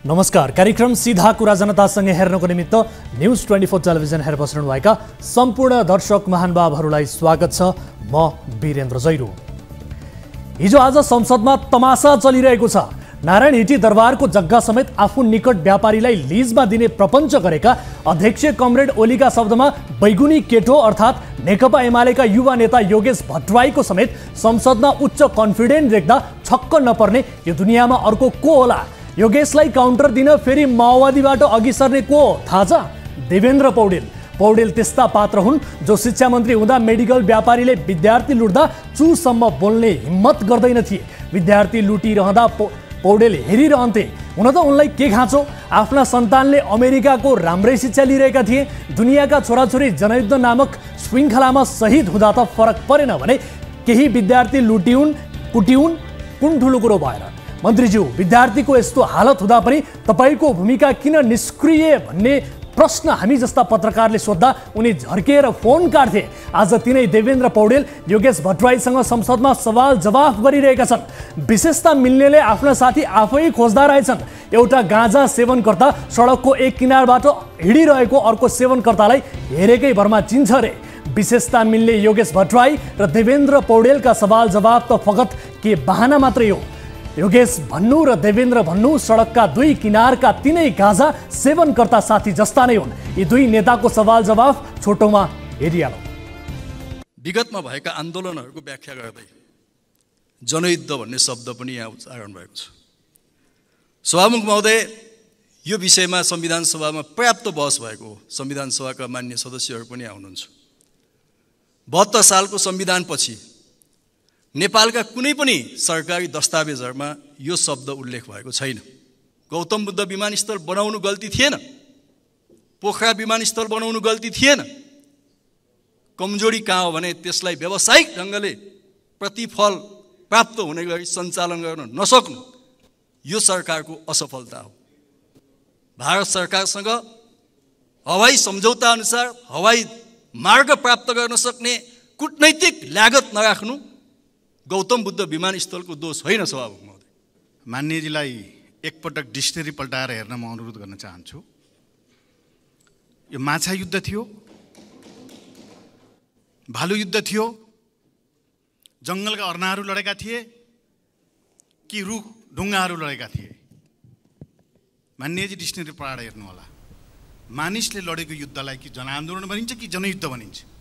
नमस्कार। कार्यक्रम सीधा कुरा जनतासँगै हेर्नको निमित्त न्यूज 24 टेलिभिजन हेरेर बस्नुभएका सम्पूर्ण दर्शक महानुभावहरूलाई स्वागत छ। म वीरेन्द्र जैरू। हिजो आज संसदमा तमासा चलिरहेको छ। नारायण हिटी दरबारको जग्गा समेत आफू निकट व्यापारीलाई लिजमा दिने प्रपञ्च गरेका अध्यक्ष कमरेड ओलीका शब्दमा बैगुनी केटो अर्थात् नेकपा एमालेका युवा नेता योगेश भट्टराईको समेत संसदमा उच्च कन्फिडेन्ट देख्दा छक्क नपर्ने यो दुनियाँमा अर्को को होला? योगेशलाई काउन्टर दिन फेरि माओवादीबाट अघि सर्ने को थाहा छ? देवेन्द्र पौडेल। पौडेल त्यस्ता पात्र हुन् जो शिक्षा मन्त्री हुँदा मेडिकल व्यापारीले विद्यार्थी लुट्दा चुसम्म बोल्ने हिम्मत गर्दैन थिए। विद्यार्थी लुटिरहँदा पौडेल हेरिरहन्थे। हुन त उनलाई के खाँचो? आफ्ना सन्तानले अमेरिकाको राम्रै शिक्षा लिइरहेका थिए। दुनियाँका छोराछोरी जनयुद्ध नामक श्रृङ्खलामा शहीद हुँदा त फरक परेन भने केही विद्यार्थी लुटिउन् कुटिउन्, कुन ठुलो कुरो भएर? मन्त्रीज्यू, विद्यार्थीको यस्तो हालत हुँदा पनि तपाईँको भूमिका किन निष्क्रिय भन्ने प्रश्न हामी जस्ता पत्रकारले सोद्धा उनी झर्किएर फोन काट्थे। आज तिनै देवेन्द्र पौडेल योगेश भट्टराईसँग संसदमा सवाल जवाफ गरिरहेका छन्। विशेषता मिल्नेले आफ्ना साथी आफै खोज्दा रहेछन्। एउटा गाँजा सेवनकर्ता सडकको एक किनारबाट हिँडिरहेको अर्को सेवनकर्तालाई हेरेकै भरमा चिन्छ रे। विशेषता मिल्ने योगेश भट्टराई र देवेन्द्र पौडेलका सवाल जवाफ त फगत के बहाना मात्रै हो। योगेश भन्नु र देवेन्द्र भन्नु सडकका दुई किनारका तिनै गाँजा सेवनकर्ता साथी जस्ता नै हुन्। यी दुई नेताको सवाल जवाफ छोटोमा हेरिहालौँ। विगतमा भएका आन्दोलनहरूको व्याख्या गर्दै जनयुद्ध भन्ने शब्द पनि यहाँ उच्चारण भएको छ। सभामुख महोदय, यो विषयमा संविधान सभामा पर्याप्त बहस भएको हो। संविधान सभाका मान्य सदस्यहरू पनि आउनुहुन्छ। 72 सालको संविधानपछि नेपालका कुनै पनि सरकारी दस्तावेजहरूमा यो शब्द उल्लेख भएको छैन। गौतम बुद्ध विमानस्थल बनाउनु गल्ती थिएन, पोखरा विमानस्थल बनाउनु गल्ती थिएन। कमजोरी कहाँ हो भने त्यसलाई व्यावसायिक ढङ्गले प्रतिफल प्राप्त हुने गरी सञ्चालन गर्न नसक्नु यो सरकारको असफलता हो। भारत सरकारसँग हवाई सम्झौता अनुसार हवाई मार्ग प्राप्त गर्न सक्ने कूटनैतिक लागत नराख्नु गौतम बुद्ध विमानस्थलको दोष होइन। सभामुख महोदय, मान्यजीलाई एकपटक डिक्सनरी पल्टाएर हेर्न म अनुरोध गर्न चाहन्छु। यो माछा युद्ध थियो, भालु युद्ध थियो, जङ्गलका अर्नाहरू लडेका थिए कि रुख ढुङ्गाहरू लडेका थिए? मान्यजी डिक्सनरी पढाएर हेर्नु होला। मानिसले लडेको युद्धलाई कि जनआन्दोलन भनिन्छ कि जनयुद्ध भनिन्छ?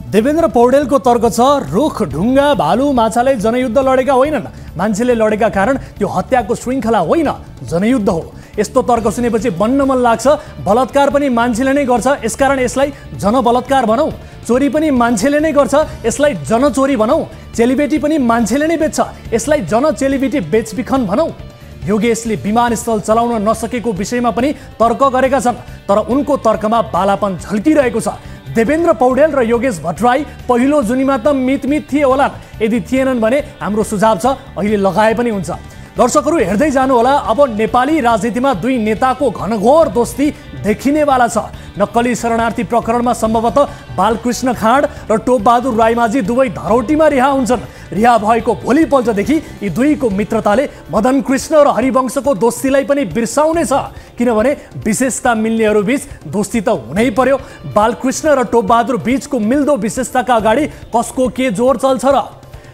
देवेन्द्र पौडेलको तर्क छ रुख ढुङ्गा भालु माछाले जनयुद्ध लडेका होइनन्, मान्छेले लडेका कारण त्यो हत्याको श्रृङ्खला होइन, जनयुद्ध हो। यस्तो तर्क सुनेपछि बन्न मन लाग्छ बलात्कार पनि मान्छेले नै गर्छ, यसकारण यसलाई जनबलात्कार भनौँ। चोरी पनि मान्छेले नै गर्छ, यसलाई जनचोरी भनौँ। चेलीबेटी पनि मान्छेले नै बेच्छ, यसलाई जनचेलीबेटी बेचबिखन भनौँ। योगेशले विमानस्थल चलाउन नसकेको विषयमा पनि तर्क गरेका छन्, तर उनको तर्कमा बालापन झल्किरहेको छ। देवेन्द्र पौडेल र योगेश भट्टराई पहिलो जुनीमा त मितमित थिए होला। यदि थिएनन् भने हाम्रो सुझाव छ अहिले लगाए पनि हुन्छ। दर्शकहरू हेर्दै जानुहोला। अब नेपाली राजनीतिमा दुई नेताको घनघोर दोस्ती देखिनेवाला छ। नक्कली शरणार्थी प्रकरणमा सम्भवतः बालकृष्ण खाँड र टोपबहादुर राईमाझी दुवै धरौटीमा रिहा हुन्छन्। रिहा भएको भोलिपल्टदेखि यी दुईको मित्रताले मदन कृष्ण र हरिवंशको दोस्तीलाई पनि बिर्साउने छ, किनभने विशेषता मिल्नेहरू बीच दोस्ती त हुनै पर्यो। बालकृष्ण र टोपबहादुर बीचको मिल्दो विशेषताका अगाडि कसको के जोर चल्छ र?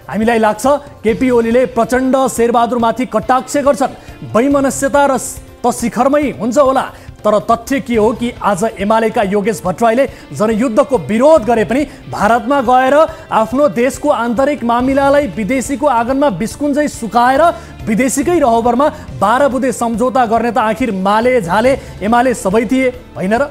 हामीलाई लाग्छ केपी ओलीले प्रचण्ड शेरबहादुरमाथि कटाक्ष गर्छन्। वैमनस्यता र त शिखरमै हुन्छ होला। तर तथ्य के हो कि आज एमालेका योगेश भट्टराईले जनयुद्धको विरोध गरे पनि भारतमा गएर आफ्नो देशको आन्तरिक मामिलालाई विदेशीको आँगनमा बिस्कुन्जै सुकाएर विदेशीकै रहोबरमा 12 बुँदे सम्झौता गर्ने त आखिर माले झाले एमाले सबै थिए होइन र?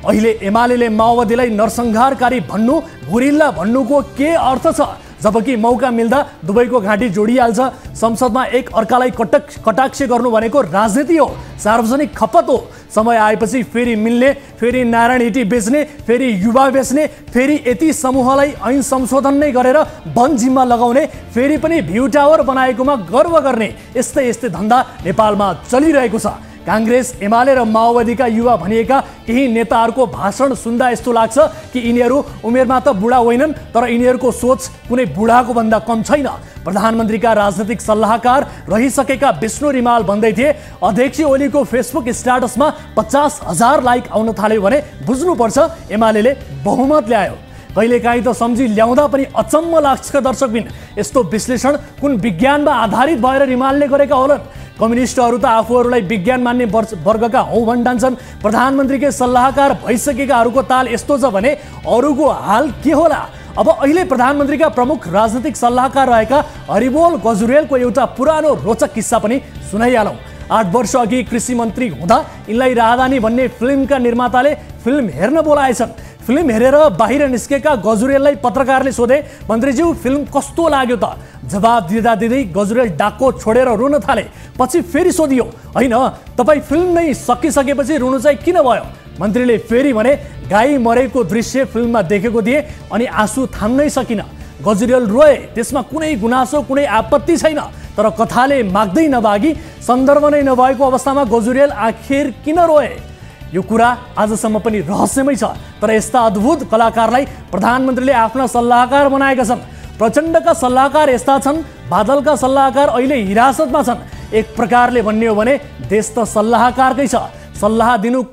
अहिले एमालेले माओवादीलाई नरसंहारकारी भन्नु, गुरिल्ला भन्नुको के अर्थ छ? जबकि मौका मिल्दा दुवैको घाँटी जोडिहाल्छ। संसदमा एक अर्कालाई कटाक्ष गर्नु भनेको राजनीति हो, सार्वजनिक खपत हो। समय आएपछि फेरि मिल्ने, फेरि नारायण हिटी बेच्ने, फेरि युवा बेच्ने, फेरि यति समूहलाई ऐन संशोधन नै गरेर वन जिम्मा लगाउने, फेरि पनि भ्यू टावर बनाएकोमा गर्व गर्ने, यस्तै यस्तै धन्दा नेपालमा चलिरहेको छ। कांग्रेस, एमाले र माओवादीका युवा भनिएका केही नेताहरूको भाषण सुन्दा यस्तो लाग्छ कि यिनीहरू उमेरमा त बुढा होइनन्, तर यिनीहरूको सोच कुनै बुढाको भन्दा कम छैन। प्रधानमन्त्रीका राजनीतिक सल्लाहकार रहिसकेका विष्णु रिमाल भन्दै थिए, अध्यक्ष ओलीको फेसबुक स्ट्याटसमा 50,000 लाइक आउन थाल्यो भने बुझ्नुपर्छ एमाले बहुमत ल्यायो। कहिलेकाहीँ त सम्झी ल्याउँदा पनि अचम्म लाग्छ दर्शकबिन, यस्तो विश्लेषण कुन विज्ञानमा आधारित भएर रिमालले गरेका होलान्? कम्युनिस्टहरू त आफूहरूलाई विज्ञान मान्ने वर्गका हौ भन्ठान्छन्। प्रधानमन्त्रीकै सल्लाहकार भइसकेकाहरूको ताल यस्तो छ भने अरूको हाल के होला? अब अहिले प्रधानमन्त्रीका प्रमुख राजनीतिक सल्लाहकार रहेका हरिबोल गजुरेलको एउटा पुरानो रोचक किस्सा पनि सुनाइहालौँ। 8 वर्ष अघि कृषि मन्त्री हुँदा यिनलाई राहदानी भन्ने फिल्मका निर्माताले फिल्म हेर्न बोलाएछन्। फिल्म हेरेर बाहिर निस्केका गजुरेललाई पत्रकारले सोधे, मन्त्रीज्यू फिल्म कस्तो लाग्यो त? जवाब दिँदा दिँदै गजुरेल डाको छोडेर रुन थाले। पछि फेरि सोधियो, होइन तपाईँ फिल्म नै सकिसकेपछि रुनु चाहिँ किन भयो? मन्त्रीले फेरि भने, गाई मरेको दृश्य फिल्ममा देखेको थिए अनि आँसु थाम्नै सकिन। गजुरेल रोए, त्यसमा कुनै गुनासो कुनै आपत्ति छैन, तर कथाले माग्दै नभागी सन्दर्भ नै नभएको अवस्थामा गजुरेल आखिर किन रोए? यो कुरा आजसम्म पनि रहस्यमै छ। तर यस्ता अद्भुत कलाकारलाई प्रधानमन्त्रीले आफ्ना सल्लाहकार बनाएका छन्। प्रचण्डका सल्लाहकार यस्ता छन्, बादलका सल्लाहकार अहिले हिरासतमा छन्। एक प्रकारले भन्ने हो भने देश त सल्लाहकारकै छ। सल्लाह दिनु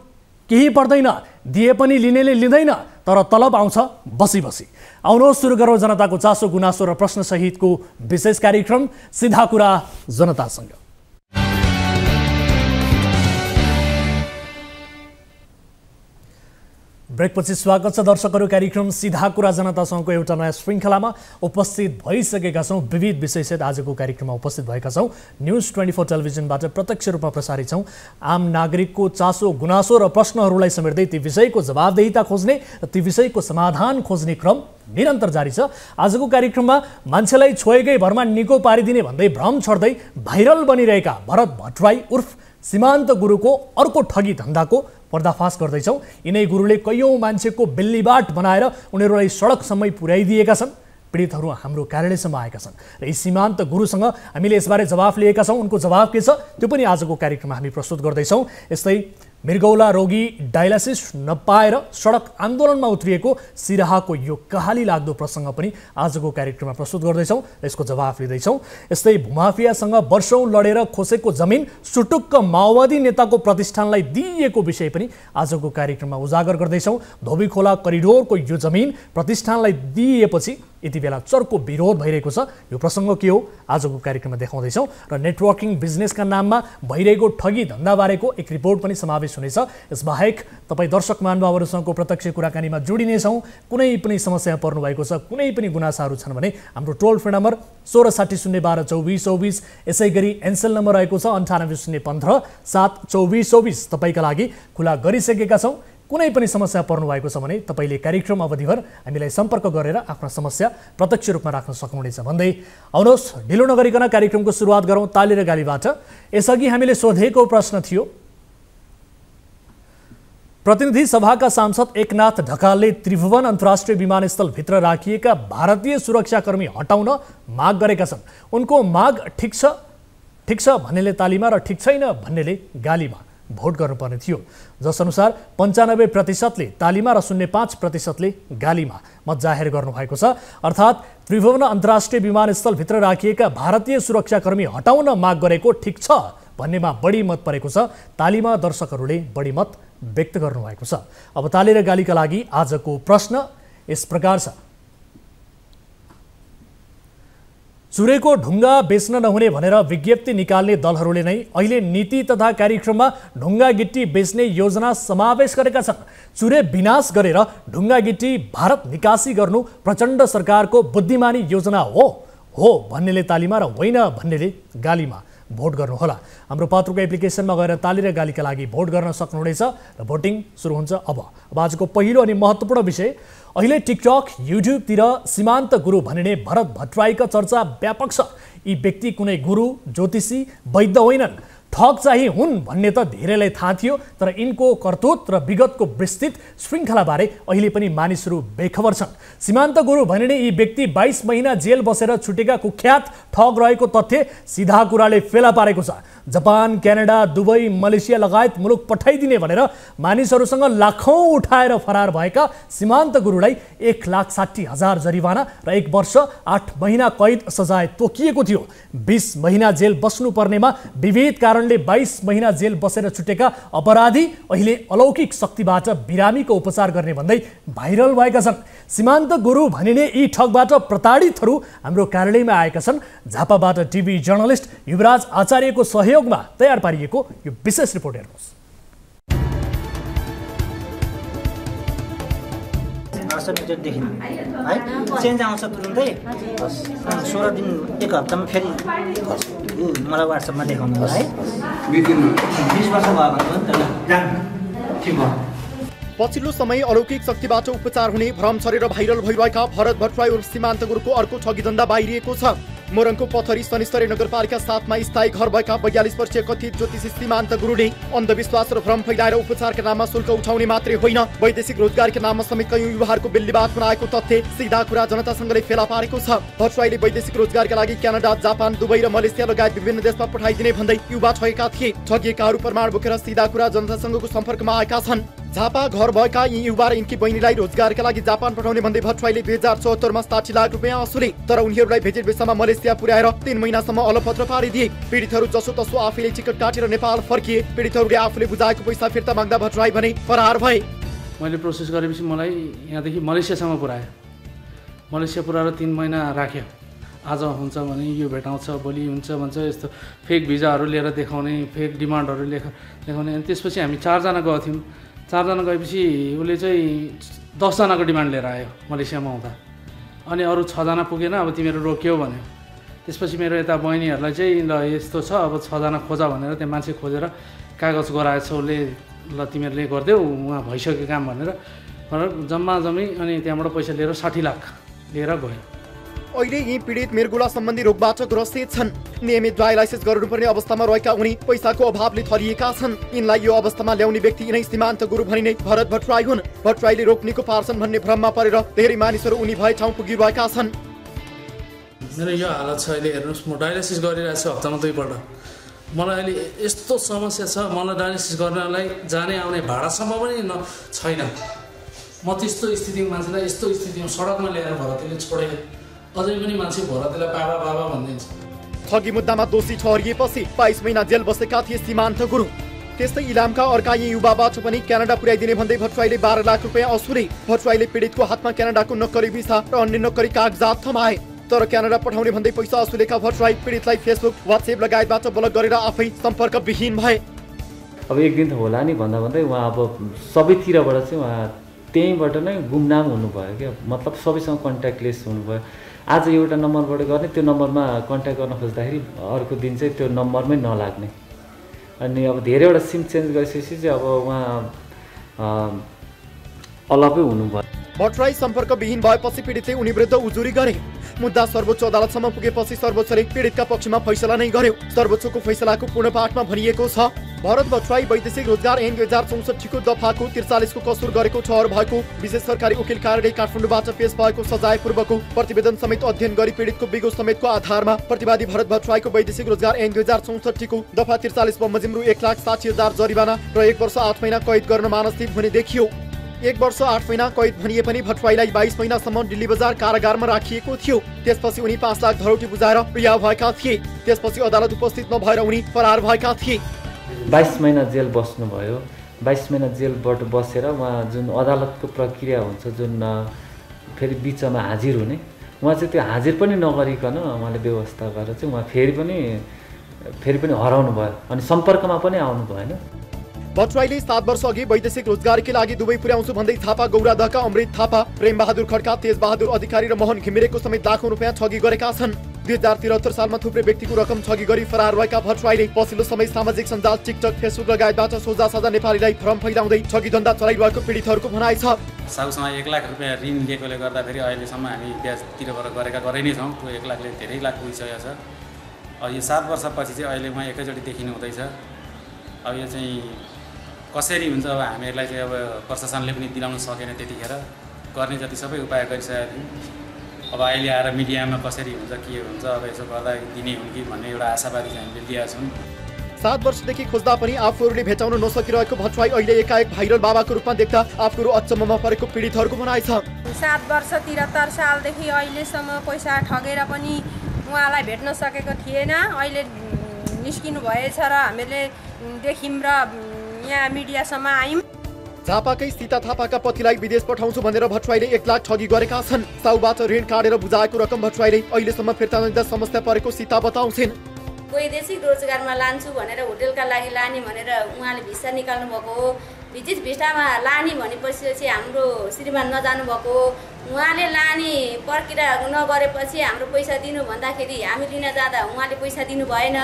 केही पर्दैन, दिए पनि लिनेले लिँदैन, तर तलब आउँछ बसी बसी। आउनुहोस् सुरु गरौँ जनताको चासो गुनासो र प्रश्न सहितको विशेष कार्यक्रम सिधा कुरा जनतासँग। ब्रेकपछि स्वागत छ दर्शकहरू। कार्यक्रम सिधा कुरा जनतासँगको एउटा नयाँ श्रृङ्खलामा उपस्थित भइसकेका छौँ। विविध विषयसहित आजको कार्यक्रममा उपस्थित भएका छौँ। न्युज 24 टेलिभिजनबाट प्रत्यक्ष रूपमा प्रसारित छौँ। आम नागरिकको चासो गुनासो र प्रश्नहरूलाई समेट्दै ती विषयको जवाबदेहिता खोज्ने र ती विषयको समाधान खोज्ने क्रम निरन्तर जारी छ। आजको कार्यक्रममा मान्छेलाई छोएकै भरमा निको पारिदिने भन्दै भ्रम छर्दै भाइरल बनिरहेका भरत भट्टराई उर्फ सीमान्त गुरुको अर्को ठगी धन्दाको पर्दाफास गर्दैछौँ। यिनै गुरुले कैयौँ मान्छेको बिल्लीबाट बनाएर उनीहरूलाई सडकसम्मै पुर्याइदिएका छन्। पीडितहरू हाम्रो कार्यालयसम्म आएका छन् र यी सीमान्त गुरुसँग हामीले यसबारे जवाफ लिएका छौँ। उनको जवाब के छ त्यो पनि आजको कार्यक्रममा हामी प्रस्तुत गर्दैछौँ। यस्तै मृगौला रोगी डायलासिस नपाएर सडक आन्दोलनमा उत्रिएको सिराहाको यो कहाली लाग्दो प्रसङ्ग पनि आजको कार्यक्रममा प्रस्तुत गर्दैछौँ र यसको जवाफ लिँदैछौँ। यस्तै भूमाफियासँग वर्षौँ लडेर खोसेको जमिन सुटुक्क माओवादी नेताको प्रतिष्ठानलाई दिइएको विषय पनि आजको कार्यक्रममा उजागर गर्दैछौँ। धोबी खोला करिडोरको यो जमिन प्रतिष्ठानलाई दिइएपछि यति बेला चर्को विरोध भइरहेको छ। यो प्रसङ्ग के हो आजको कार्यक्रममा देखाउँदैछौँ र नेटवर्किङ बिजनेसका नाममा भइरहेको ठगी धन्दाबारेको एक रिपोर्ट पनि समावेश हुनेछ। यसबाहेक तपाईँ दर्शक महानुभावहरूसँगको प्रत्यक्ष कुराकानीमा जोडिनेछौँ। कुनै पनि समस्या पर्नु भएको छ, कुनै पनि गुनासाहरू छन् भने हाम्रो टोल फ्री नम्बर 1660122424, यसै गरी एनसेल नम्बर रहेको छ 980115 72424 तपाईँका लागि खुला गरिसकेका छौँ। कुनै पनि समस्या पर्नु भएको छ भने तपाईँले कार्यक्रम अवधिभर हामीलाई सम्पर्क गरेर आफ्नो समस्या प्रत्यक्ष रूपमा राख्न सक्नुहुनेछ भन्दै आउनुहोस् ढिलो नगरिकन कार्यक्रमको सुरुवात गरौँ ताली र गालीबाट। यसअघि हामीले सोधेको प्रश्न थियो, प्रतिनिधि सभाका सांसद एकनाथ ढकालले त्रिभुवन अन्तर्राष्ट्रिय विमानस्थलभित्र राखिएका भारतीय सुरक्षाकर्मी हटाउन माग गरेका छन्। उनको माग ठिक छ भन्नेले तालीमा र ठिक छैन भन्नेले गालीमा भोट गर्नुपर्ने थियो। जसअनुसार 95%ले तालीमा र 05%ले गालीमा मत जाहेर गर्नुभएको छ। अर्थात् त्रिभुवन अन्तर्राष्ट्रिय विमानस्थलभित्र राखिएका भारतीय सुरक्षाकर्मी हटाउन माग गरेको ठिक छ भन्नेमा बढी मत परेको छ। तालीमा दर्शकहरूले बढी मत व्यक्त गर्नुभएको छ। अब ताली र गालीका लागि आजको प्रश्न यस प्रकार छ, चुरेको ढुङ्गा बेच्न नहुने भनेर विज्ञप्ति निकाल्ने दलहरूले नै अहिले नीति तथा कार्यक्रममा ढुङ्गा गिट्टी बेच्ने योजना समावेश गरेका छन्। चुरे विनाश गरेर ढुङ्गा गिट्टी भारत निकासी गर्नु प्रचण्ड सरकारको बुद्धिमानी योजना हो भन्नेले तालीमा र होइन भन्नेले गालीमा भोट गर्नुहोला। हाम्रो पात्रको एप्लिकेसनमा गएर ताली र गालीका लागि भोट गर्न सक्नुहुनेछ र भोटिङ सुरु हुन्छ। अब आजको पहिलो अनि महत्त्वपूर्ण विषय, अहिले टिकटक युट्युबतिर सीमान्त गुरु भनिने भरत भट्टराईका चर्चा व्यापक छ। यी व्यक्ति कुनै गुरु ज्योतिषी वैद्य होइनन्, ठग चाहिँ हुन् भन्ने त धेरैलाई थाहा थियो, तर यिनको करतुत र विगतको विस्तृत श्रृङ्खलाबारे अहिले पनि मानिसहरू बेखबर छन्। सीमान्त गुरु भनिने यी व्यक्ति 22 महिना जेल बसेर छुटेका कुख्यात ठग रहेको तथ्य सिधा कुराले फेला पारेको छ। जापान, क्यानाडा, दुबई, मलेसिया लगायत मुलुक पठाइदिने भनेर मानिसहरूसँग लाखौँ उठाएर फरार भएका सीमान्त गुरुलाई 1,60,000 जरिवाना र 1 वर्ष 8 महिना कैद सजाय तोकिएको थियो। 20 महिना जेल बस्नुपर्नेमा विविध कारणले 22 महिना जेल बसेर छुटेका अपराधी अहिले अलौकिक शक्तिबाट बिरामीको उपचार गर्ने भन्दै भाइरल भएका छन्। सीमान्त गुरु भनिने यी ठगबाट प्रताडितहरू हाम्रो कार्यालयमा आएका छन्। झापाबाट टिभी जर्नलिस्ट युवराज आचार्यको सहयोगमा तयार पारिएको यो विशेष रिपोर्ट हेर्नुहोस्। 800 मिटरदेखि है चेन्ज आउँछ तुरुन्तै 16 दिन 1 हप्तामा फेरि मलाई WhatsAppमा देखाउनु होला है। 20 वर्ष भयो भने ठिक भयो। पछिल्लो समय अलौकिक शक्तिबाट उपचार हुने भ्रम छरेर भाइरल भइरहेका भरत भट्टराई उर्फ सीमान्त गुरुको अर्को ठगी धन्दा बाहिरिएको छ। मोरङको पथरी शनिस्तरी नगरपालिका 7 मा स्थायी घर भएका 42 वर्षीय कथित ज्योतिषी सीमान्त गुरुले अन्धविश्वास र भ्रम फैलाएर उपचारका नाममा शुल्क उठाउने मात्रै होइन, वैदेशिक रोजगारका नाममा समेत कयौं युवाहरूको बेल्लीबात बनाएको तथ्य सिधा कुरा जनतासँगले फेला पारेको छ। भट्टराईले वैदेशिक रोजगारका लागि क्यानाडा, जापान, दुबई र मलेसिया लगायत विभिन्न देशमा पठाइदिने भन्दै युवा ठगेका थिए। ठगिएकाहरू प्रमाण बोकेर सिधा कुरा जनतासँगको सम्पर्कमा आएका छन्। झापा घर भएका यी युवा र यिनकी बहिनीलाई रोजगारका लागि जापान पठाउने भन्दै भट्टराईले 2074 मा 60 लाख रुपियाँ असुले, तर उनीहरूलाई भेजेट भिसामा मलेसिया पुर्याएर 3 महिनासम्म अलपत्र पारिदिए। पीडितहरू जसोतसो आफैले टिकट काटेर नेपाल फर्किए। पीडितहरूले आफूले बुझाएको पैसा फिर्ता माग्दा भट्टराई भने फरार भए। मैले प्रोसेस गरेपछि मलाई यहाँदेखि मलेसियासम्म पुर्यायो। मलेसिया पुर्याएर 3 महिना राख्यो। आज हुन्छ भने यो भेटाउँछ, भोलि हुन्छ भन्छ, यस्तो फेक भिजाहरू लिएर देखाउने, फेक डिमान्डहरू देखाउने। अनि त्यसपछि हामी 4 जना गएको थियौँ। 4 जना गएपछि उसले चाहिँ 10 जनाको डिमान्ड लिएर आयो मलेसियामा हुँदा। अनि अरू 6 जना पुगेन, अब तिमीहरू रोक्यौ भन्यो। त्यसपछि मेरो यता बहिनीहरूलाई चाहिँ ल यस्तो छ, अब 6 जना खोजा भनेर त्यहाँ मान्छे खोजेर कागज गराएछ उसले, ल तिमीहरूले गरिदेऊ उहाँ भइसक्यो काम भनेर जम्मा जम्मी अनि त्यहाँबाट पैसा लिएर 60 लाख लिएर गयो। अहिले यी पीडित मृगुला सम्बन्धी रोगबाट ग्रसित छन्। नियमित डायलाइसिस गर्नुपर्ने अवस्थामा रहेका उनी पैसाको अभावले थलिएका छन्। यिनलाई यो अवस्थामा ल्याउने व्यक्ति यिनै सीमान्त गुरु भनिने भरत भट्टराई हुन्। भट्टराईले रोक्नेको पार्छन् भन्ने भ्रममा परेर धेरै मानिसहरू उनी भए ठाउँ पुगिरहेका छन्। मेरो यो हालत छ अहिले हेर्नुहोस्, म डायलाइसिस गरिरहेको छु हप्तामा 2 पल्ट। मलाई अहिले यस्तो समस्या छ, मलाई डायलाइसिस गर्नलाई जाने आउने भाडासम्म पनि छैन। म त्यस्तो स्थितिमा मान्छेलाई यस्तो स्थितिमा सडकमा ल्याएर भरतले छोडेँ। अझै पनि मान्छे भरतलाई बाबा बाबा भनिदिन्छ। ठगी मुद्दामा दोषी ठहरिएपछि 22 महिना जेल बसेका थिए सीमान्त गुरु। त्यस्तै इलामका अर्का यी युवाबाट पनि क्यानाडा पुर्याइदिने भन्दै भट्टराईले 12 लाख रुपियाँ असुले। भट्टराईले पीडितको हातमा क्यानाडाको नक्कली भिसा र अन्य नक्कली कागजात थमाए। तर क्यानाडा पठाउने भन्दै पैसा असुलेका भट्टराई पीडितलाई फेसबुक, व्हाट्सएप लगायतबाट ब्लक गरेर आफै सम्पर्कविहीन भए। अब एक दिन त होला नि भन्दा भन्दै उहाँ अब सबैतिरबाट चाहिँ उहाँ त्यहीँबाट नै गुमनाम हुनुभयो क्या। मतलब सबैसँग कन्ट्याक्टलेस हुनुभयो। आज एउटा नम्बरबाट गर्ने, त्यो नम्बरमा कन्ट्याक्ट गर्न खोज्दाखेरि अर्को दिन चाहिँ त्यो नम्बरमै नलाग्ने। अनि अब धेरैवटा सिम चेन्ज गरिसकेपछि चाहिँ अब उहाँ अलग्गै हुनुभयो। भट्टराई सम्पर्कविहीन भएपछि पीडितले उनी विरुद्ध उजुरी गरे। मुद्दा सर्वोच्च अदालतसम्म पुगेपछि सर्वोच्चले पीडितका पक्षमा फैसला नै गर्यो। सर्वोच्चको फैसलाको पूर्ण पाठमा भनिएको छ, भरत भट्टराई वैदेशिक रोजगार ऐन 2064 को दफाको 43 को कसुर गरेको ठहर भएको विशेष सरकारी वकिल कार्यालय काठमाडौँबाट पेश भएको सजाय पूर्वको प्रतिवेदन समेत अध्ययन गरी पीडितको बिगो समेतको आधारमा प्रतिवादी भरत भट्टराईको वैदेशिक रोजगार ऐन 2064 को दफा 43 बमोजिम रु 1,60,000 जरिवाना र 1 वर्ष 8 महिना कैद गर्न मानसिक हुने देखियो। 1 वर्ष 8 महिना कैद भनिए पनि भट्टराईलाई 22 महिनासम्म दिल्ली बजार कारागारमा राखिएको थियो। त्यसपछि उनी 5 लाख धरौटी बुझाएर रिहा भएका थिए। त्यसपछि अदालत उपस्थित नभएर उनी फरार भएका थिए। 22 महिना जेल बस्नुभयो। 22 महिना जेलबाट बसेर उहाँ जुन अदालतको प्रक्रिया हुन्छ, जुन फेरि बिचमा हाजिर हुने, उहाँ चाहिँ त्यो हाजिर पनि नगरिकन उहाँले व्यवस्था गरेर चाहिँ उहाँ फेरि पनि हराउनु भयो। अनि सम्पर्कमा पनि आउनु भएन। भट्टराईले 7 वर्ष अघि वैदेशिक रोजगारकै लागि दुबई पुर्याउँछु भन्दै थापा गौरादहका अमृत थापा, प्रेम बहादुर खड्का, तेज बहादुर अधिकारी र मोहन घिमिरेको समेत लाखौं रुपियाँ ठगी गरेका छन्। 2073 सालमा थुप्रै व्यक्तिको रकम ठगी गरी फरार भएका भट्टराईले पछिल्लो समय सामाजिक सञ्जाल टिकटक, फेसबुक लगायतबाट सोझा साझा नेपालीलाई भ्रम फैलाउँदै ठगी धन्दा चलाइरहेको पीडितहरूको भनाइ छ। साउसँग 1 लाख रुपियाँ ऋण लिएकोले गर्दाखेरि अहिलेसम्म हामी ब्याज तिरेर गरै नै छौँ। त्यो 1 लाखले धेरै लाख पुगिसकेको छ। अब यो 7 वर्षपछि चाहिँ अहिले उहाँ एकैचोटि देखिनु हुँदैछ। अब यो चाहिँ कसरी हुन्छ, अब हामीहरूलाई चाहिँ अब प्रशासनले पनि दिलाउन सकेन। त्यतिखेर गर्ने जति सबै उपाय गरिसकेका थियौँ। अब अहिले आएर मिडियामा कसरी हुन्छ, के हुन्छ, अब यसो गर्दा दिने हुन् कि भन्ने एउटा आशावादी चाहिँ हामीले लिएका छौँ। 7 वर्षदेखि खोज्दा पनि आफूहरूले भेटाउन नसकिरहेको भट्टराई अहिले एकाएक भाइरल बाबाको रूपमा देख्दा आफूहरू अचम्ममा परेको पीडितहरूको भनाइ छ। 7 वर्ष 73 सालदेखि अहिलेसम्म पैसा ठगेर पनि उहाँलाई भेट्न सकेको थिएन। अहिले निस्किनु भएछ र हामीले देख्यौँ र यहाँ मिडियासम्म आयौँ। झापाकै सीता थापाका पतिलाई विदेश पठाउँछु भनेर भट्टराईले 1 लाख ठगी गरेका छन्। साउबाट ऋण काटेर बुझाएको रकम भट्टराईले अहिलेसम्म फिर्ता नदिँदा समस्या परेको सीता बताउँछिन्। वैदेशिक रोजगारमा लान्छु भनेर होटेलका लागि लाने भनेर उहाँले भिसा निकाल्नु भएको हो। विदेश भिसामा लाने भनेपछि हाम्रो श्रीमान नजानु भएको हो। उहाँले लाने प्रक्रिया नगरेपछि हाम्रो पैसा दिनु भन्दाखेरि हामी लिन जाँदा उहाँले पैसा दिनु भएन।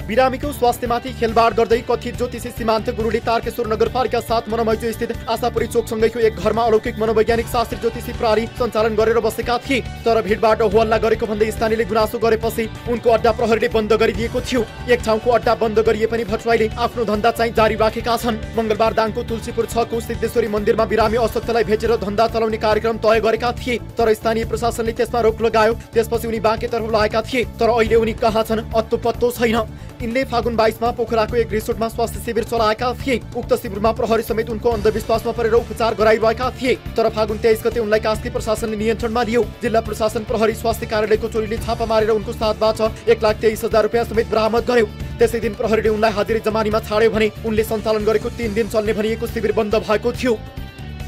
बिरामीको स्वास्थ्यमाथि खेलबाड गर्दै कथित ज्योतिषी सीमान्त गुरुले तारकेश्वर नगरपालिका 7 मनमैजो स्थित आशापुरी चोकसँगैको एक घरमा अलौकिक मनोवैज्ञानिक शास्त्री ज्योतिषी प्रहरी सञ्चालन गरेर बसेका थिए। तर भिडबाट होहल्ला गरेको भन्दै स्थानीयले गुनासो गरेपछि उनको अड्डा प्रहरीले बन्द गरिदिएको थियो। एक ठाउँको अड्डा बन्द गरिए पनि भट्टराईले आफ्नो धन्दा चाहिँ जारी राखेका छन्। मंगलबार दाङको तुलसीपुर 6 को सिद्धेश्वरी मन्दिरमा बिरामी अशक्तलाई भेटेर धन्दा चलाउने कार्यक्रम तय गरेका थिए। तर स्थानीय प्रशासनले त्यसमा रोक लगायो। त्यसपछि उनी बाँकेतर्फ लागेका थिए। तर अहिले उनी कहाँ छन् अत्तो पत्तो छैन। यिनले फागुन 22 मा पोखराको एक रिसोर्टमा स्वास्थ्य शिविर चलाएका थिए। उक्त शिविरमा प्रहरी समेत उनको अन्धविश्वासमा परेर उपचार गराइरहेका थिए। तर फागुन 23 गते उनलाई कास्की प्रशासनले नियन्त्रणमा लियो। जिल्ला प्रशासन प्रहरी स्वास्थ्य कार्यालयको चोरीले छापा मारेर उनको साथबाट 1,23,000 रुपियाँ समेत बरामद गर्यो। त्यसै दिन प्रहरीले उनलाई हाजिरी जमानीमा छाड्यो भने उनले सञ्चालन गरेको 3 दिन चल्ने भनिएको शिविर बन्द भएको थियो।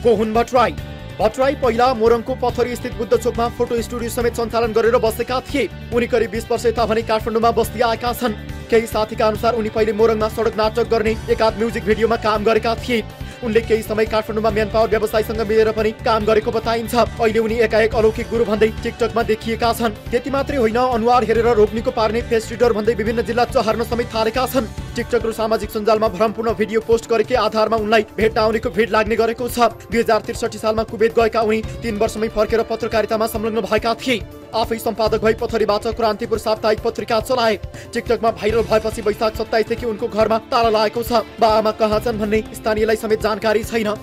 को हुन् भट्टराई? भट्टराई पहिला मोरङको पथरी स्थित बुद्ध चोकमा फोटो स्टुडियो समेत सञ्चालन गरेर बसेका थिए। उनी करिब 20 वर्ष यता भने काठमाडौँमा बस्दै आएका छन्। केही साथीका अनुसार उनी पहिले मोरङमा सडक नाटक गर्ने एकाध म्युजिक भिडियोमा काम गरेका थिए। उनले केही समय काठमाडौँमा म्यान पावर व्यवसायीसँग मिलेर पनि काम गरेको बताइन्छ। अहिले उनी एकाएक अलौकिक गुरु भन्दै टिकटकमा देखिएका छन्। त्यति मात्रै होइन, अनुहार हेरेर रोक्नीको पार्ने फेस रिडर भन्दै विभिन्न जिल्ला चहर्न समेत थालेका छन्। टिकटक र सामाजिक सञ्जालमा भ्रमपूर्ण भिडियो पोस्ट गरेकै आधारमा उनलाई भेट्न आउनेको भिड लाग्ने गरेको छ। 2063 सालमा कुवेत गएका उनी 3 वर्षमै फर्केर पत्रकारितामा संलग्न भएका थिए। आफै सम्पादक भई पथरीबाट क्रान्तिपुर साप्ताहिक पत्रिका चलाए। टिकटकमा भाइरल भएपछि वैशाख 27 देखि उनको घरमा ताला लागेको छ। बाआमा कहाँ छन् भन्ने स्थानीयलाई समेत जानकारी छैन।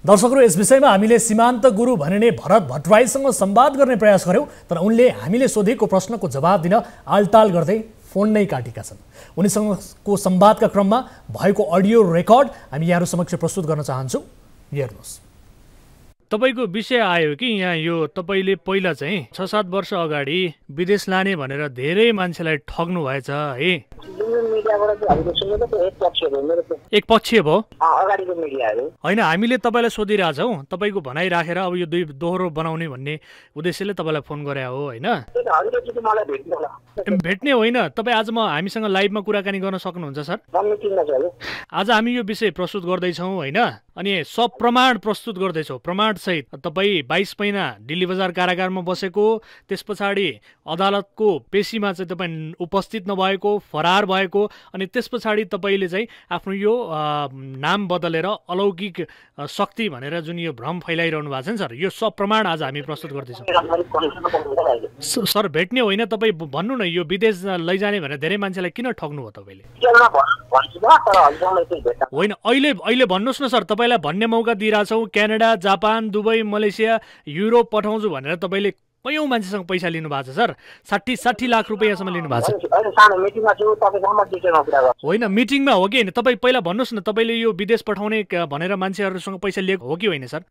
दर्शकहरू, यस विषयमा हामीले सीमान्त गुरु भनिने भरत भट्टराईसँग संवाद गर्ने प्रयास गर्यौं, तर उनले हामीले सोधेको प्रश्नको जवाब दिन आलटाल गर्दै फोन नै काटेका छन्। उनीसँगको संवादका क्रममा भएको अडियो रेकर्ड हामी यहाँहरू समक्ष प्रस्तुत गर्न चाहन्छौँ। हेर्नुहोस्। तपाईको विषय आयो कि यहाँ यो तपाईले पहिला चाहिँ 6-7 वर्ष अगाडि विदेश लाने भनेर धेरै मान्छेलाई ठग्नु भएछ है। एक पक्ष भयो होइन, हामीले तपाईँलाई सोधिरहेछौँ। तपाईँको भनाइ राखेर अब यो 2 दोहोरो बनाउने भन्ने उद्देश्यले तपाईँलाई फोन गरे हो होइन? भेट्ने होइन, तपाईँ आज हामीसँग लाइभमा कुराकानी गर्न सक्नुहुन्छ सर? आज हामी यो विषय प्रस्तुत गर्दैछौँ होइन, अनि सब प्रमाण प्रस्तुत गर्दैछौँ। प्रमाण सहित तपाईँ 22 महिना दिल्ली बजार कारागारमा बसेको, त्यस पछाडि अदालतको पेशीमा चाहिँ तपाईँ उपस्थित नभएको, फरार भएको, अनि त्यस पछाडि तपाईँले चाहिँ आफ्नो यो नाम बदलेर अलौकिक शक्ति भनेर जुन यो भ्रम फैलाइरहनु भएको छ नि सर, यो सब प्रमाण आज हामी प्रस्तुत गर्दैछौँ। सर भेट्ने होइन, तपाईँ भन्नु न, यो विदेश लैजाने भनेर धेरै मान्छेलाई किन ठग्नु हो तपाईँले? होइन, अहिले भन्नुहोस् न सर, तपाईँलाई भन्ने मौका दिइरहेछौँ। Canada, Japan, Dubai, Malaysia, Europe पठाउँछु भनेर तपाईँले कयौँ मान्छेसँग पैसा लिनु भएको छ सर। 60 लाख रुपियाँसम्म लिनु भएको छ। होइन, मिटिङमा हो कि होइन? तपाईँ पहिला भन्नुहोस् न, तपाईँले यो विदेश पठाउने भनेर मान्छेहरूसँग पैसा लिएको हो कि होइन सर?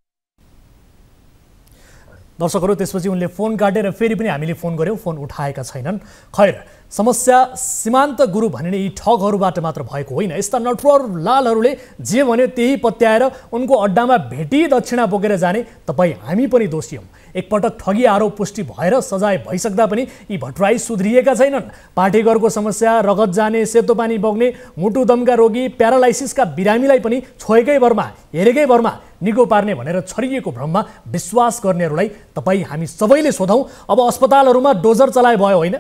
दर्शकहरू, त्यसपछि उनले फोन काटेर फेरि पनि हामीले फोन गऱ्यौँ, फोन उठाएका छैनन्। खैर, समस्या सीमान्त गुरु भनिने यी ठगहरूबाट मात्र भएको होइन। यस्ता नटवर लालहरूले जे भन्यो त्यही पत्याएर उनको अड्डामा भेटी दक्षिणा बोकेर जाने तपाईँ हामी पनि दोषी हौँ। एकपटक ठगी आरोप पुष्टि भएर सजाय भइसक्दा पनि यी भट्टराई सुध्रिएका छैनन्। पाठेघरको समस्या, रगत जाने, सेतो पानी बग्ने, मुटु दमका रोगी, प्यारालाइसिसका बिरामीलाई पनि छोएकै भरमा, हेरेकै भरमा निको पार्ने भनेर छरिएको भ्रममा विश्वास गर्नेहरूलाई तपाईँ हामी सबैले सोधौँ। अब अस्पतालहरूमा डोजर चलाए भयो होइन?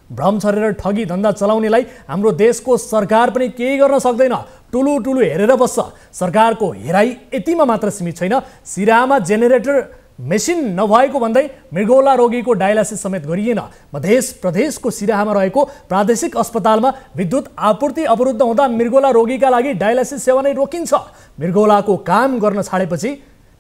भ्रम छरेर ठगी धन्दा चलाउनेलाई हाम्रो देशको सरकार पनि केही गर्न सक्दैन। टुलु टुलु हेरेर बस्छ। सरकारको हेराइ यतिमा मात्र सीमित छैन, सिराहामा जेनेरेटर मेसिन नभएको भन्दै मृगौला रोगीको डायलासिस समेत गरिएन। मध्य प्रदेशको सिराहामा रहेको प्रादेशिक अस्पतालमा विद्युत आपूर्ति अवरुद्ध हुँदा मृगौला रोगीका लागि डायलासिस सेवा नै रोकिन्छ। मृगौलाको काम गर्न छाडेपछि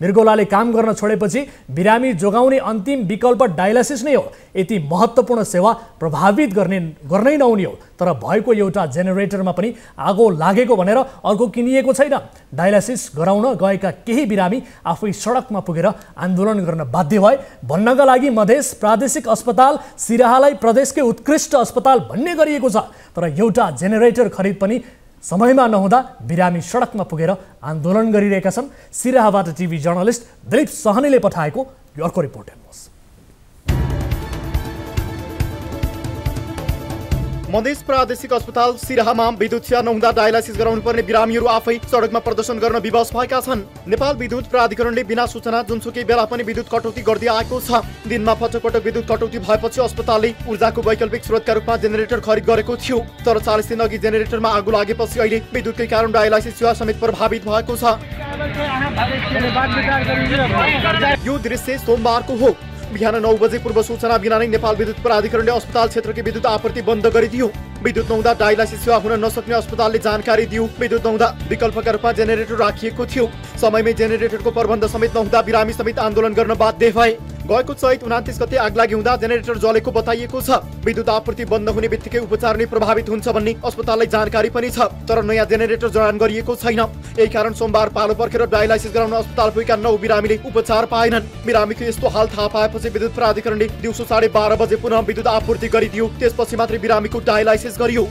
मृगौलाले काम गर्न छोडेपछि बिरामी जोगाउने अन्तिम विकल्प डायलासिस नै हो। यति महत्त्वपूर्ण सेवा प्रभावित गर्नै नहुने हो, तर भएको एउटा जेनेरेटरमा पनि आगो लागेको भनेर अर्को किनिएको छैन। डायलासिस गराउन गएका केही बिरामी आफै सडकमा पुगेर आन्दोलन गर्न बाध्य भए। भन्नका लागि मधेस प्रादेशिक अस्पताल सिराहालाई प्रदेशकै उत्कृष्ट अस्पताल भन्ने गरिएको छ, तर एउटा जेनेरेटर खरिद पनि समयमा नहुँदा बिरामी सडकमा पुगेर आन्दोलन गरिरहेका छन्। सिराहाबाट टिभी जर्नलिस्ट दिलीप सहनीले पठाएको यो अर्को रिपोर्ट हेर्नुहोस्। मधेस प्रादेशिक अस्पताल सिराहामा विद्युत सेवा नहुँदा डायलासिस गराउनुपर्ने बिरामीहरू आफै सडकमा प्रदर्शन गर्न विवश भएका छन्। नेपाल विद्युत प्राधिकरणले बिना सूचना जुनसुकै बेला पनि विद्युत कटौती गर्दै आएको छ। दिनमा पटक पटक विद्युत कटौती भएपछि अस्पतालले ऊर्जाको वैकल्पिक स्रोतका रूपमा जेनेरेटर खरिद गरेको थियो, तर 40 दिन अघि जेनेरेटरमा आगो लागेपछि अहिले विद्युतकै कारण डायलासिस सेवा समेत प्रभावित भएको छ। यो दृश्य सोमबारको हो। बिहान 9 बजे पूर्व सूचना बिना नै नेपाल विद्युत प्राधिकरणले अस्पताल क्षेत्रकै विद्युत आपूर्ति बन्द गरिदियो। विद्युत नहुँदा डायलासिस सेवा हुन नसक्ने अस्पतालले जानकारी दियो। विद्युत नहुँदा विकल्पका रूपमा जेनेरेटर राखिएको थियो। समयमै जेनेरेटरको प्रबन्ध समेत नहुँदा बिरामी समेत आन्दोलन गर्न बाध्य भए। गएको चैत 29 गते आगलागी हुँदा जेनेरेटर जलेको बताइएको छ। विद्युत आपूर्ति बन्द हुने बित्तिकै उपचार नै प्रभावित हुन्छ भन्ने अस्पताललाई जानकारी पनि छ, तर नयाँ जेनेरेटर जडान गरिएको छैन। यही कारण सोमबार पालो पर्खेर डायलासिस गराउन अस्पताल पुगेका 9 बिरामीले उपचार पाएनन्। बिरामीको यस्तो हाल थाहा पाएपछि विद्युत प्राधिकरणले दिउँसो 12:30 बजे पुनः विद्युत आपूर्ति गरिदियो। त्यसपछि मात्रै बिरामीको डायलासिस गरियो।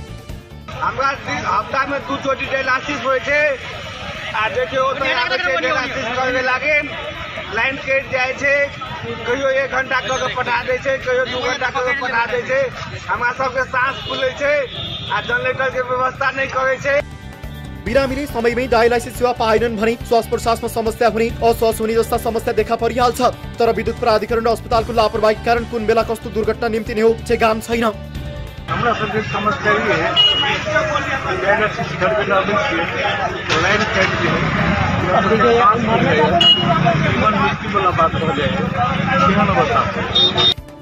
हमरा हप्तामा 2 चोटि डायलासिस होइ छै। आज के हो त डायलासिस गर्ने लागि लाइन कट जाइ छै, कहियो 1 घण्टा क के पठा दै छै, कहियो 2 घण्टा क के पठा दै छै। हमरा सबके सास फुलै छै आ जनरेटर के व्यवस्था नै करै छै। बिरामीले समयमै डायलासिस सेवा पाएनन् भने श्वास प्रश्वासमा समस्या हुने, असहज हुने जस्ता समस्या देखा परिहाल्छ। तर विद्युत प्राधिकरण र अस्पतालको लापरवाहीका कारण कुन बेला कस्तो दुर्घटना निम्तिने हो ठेगान छैन। हमरा सबके समस्या ये है डायलासिस करके लाइन कट गई,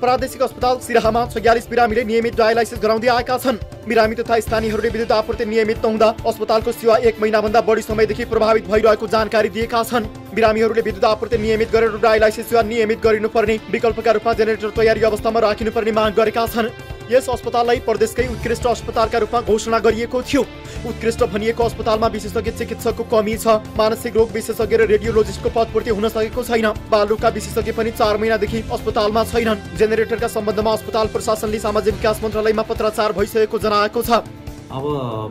प्रादेशिक अस्पताल सिराहामा 46 बिरामीले नियमित डायलासिस गराउँदै आएका छन्। बिरामी तथा स्थानीयहरूले विद्युत आपूर्ति नियमित नहुँदा अस्पतालको सेवा 1 महिनाभन्दा बढी समयदेखि प्रभावित भइरहेको जानकारी दिएका छन्। बिरामीहरूले विद्युत आपूर्ति नियमित गरेर डायलासिस सेवा नियमित गरिनुपर्ने, विकल्पका रूपमा जेनेरेटर तयारी अवस्थामा राखिनुपर्ने माग गरेका छन्। यस अस्पताललाई प्रदेशकै उत्कृष्ट अस्पतालका रूपमा घोषणा गरिएको थियो। उत्कृष्ट भनिएको अस्पतालमा विशेषज्ञ चिकित्सकको कमी छ। मानसिक रोग विशेषज्ञ र रेडियोलोजिस्टको पदपूर्ति हुन सकेको छैन। बालरोगका विशेषज्ञ पनि 4 महिनादेखि अस्पतालमा छैनन्। जेनेरेटरका सम्बन्धमा अस्पताल प्रशासनले सामाजिक विकास मन्त्रालयमा पत्राचार भइसकेको जनाएको छ। अब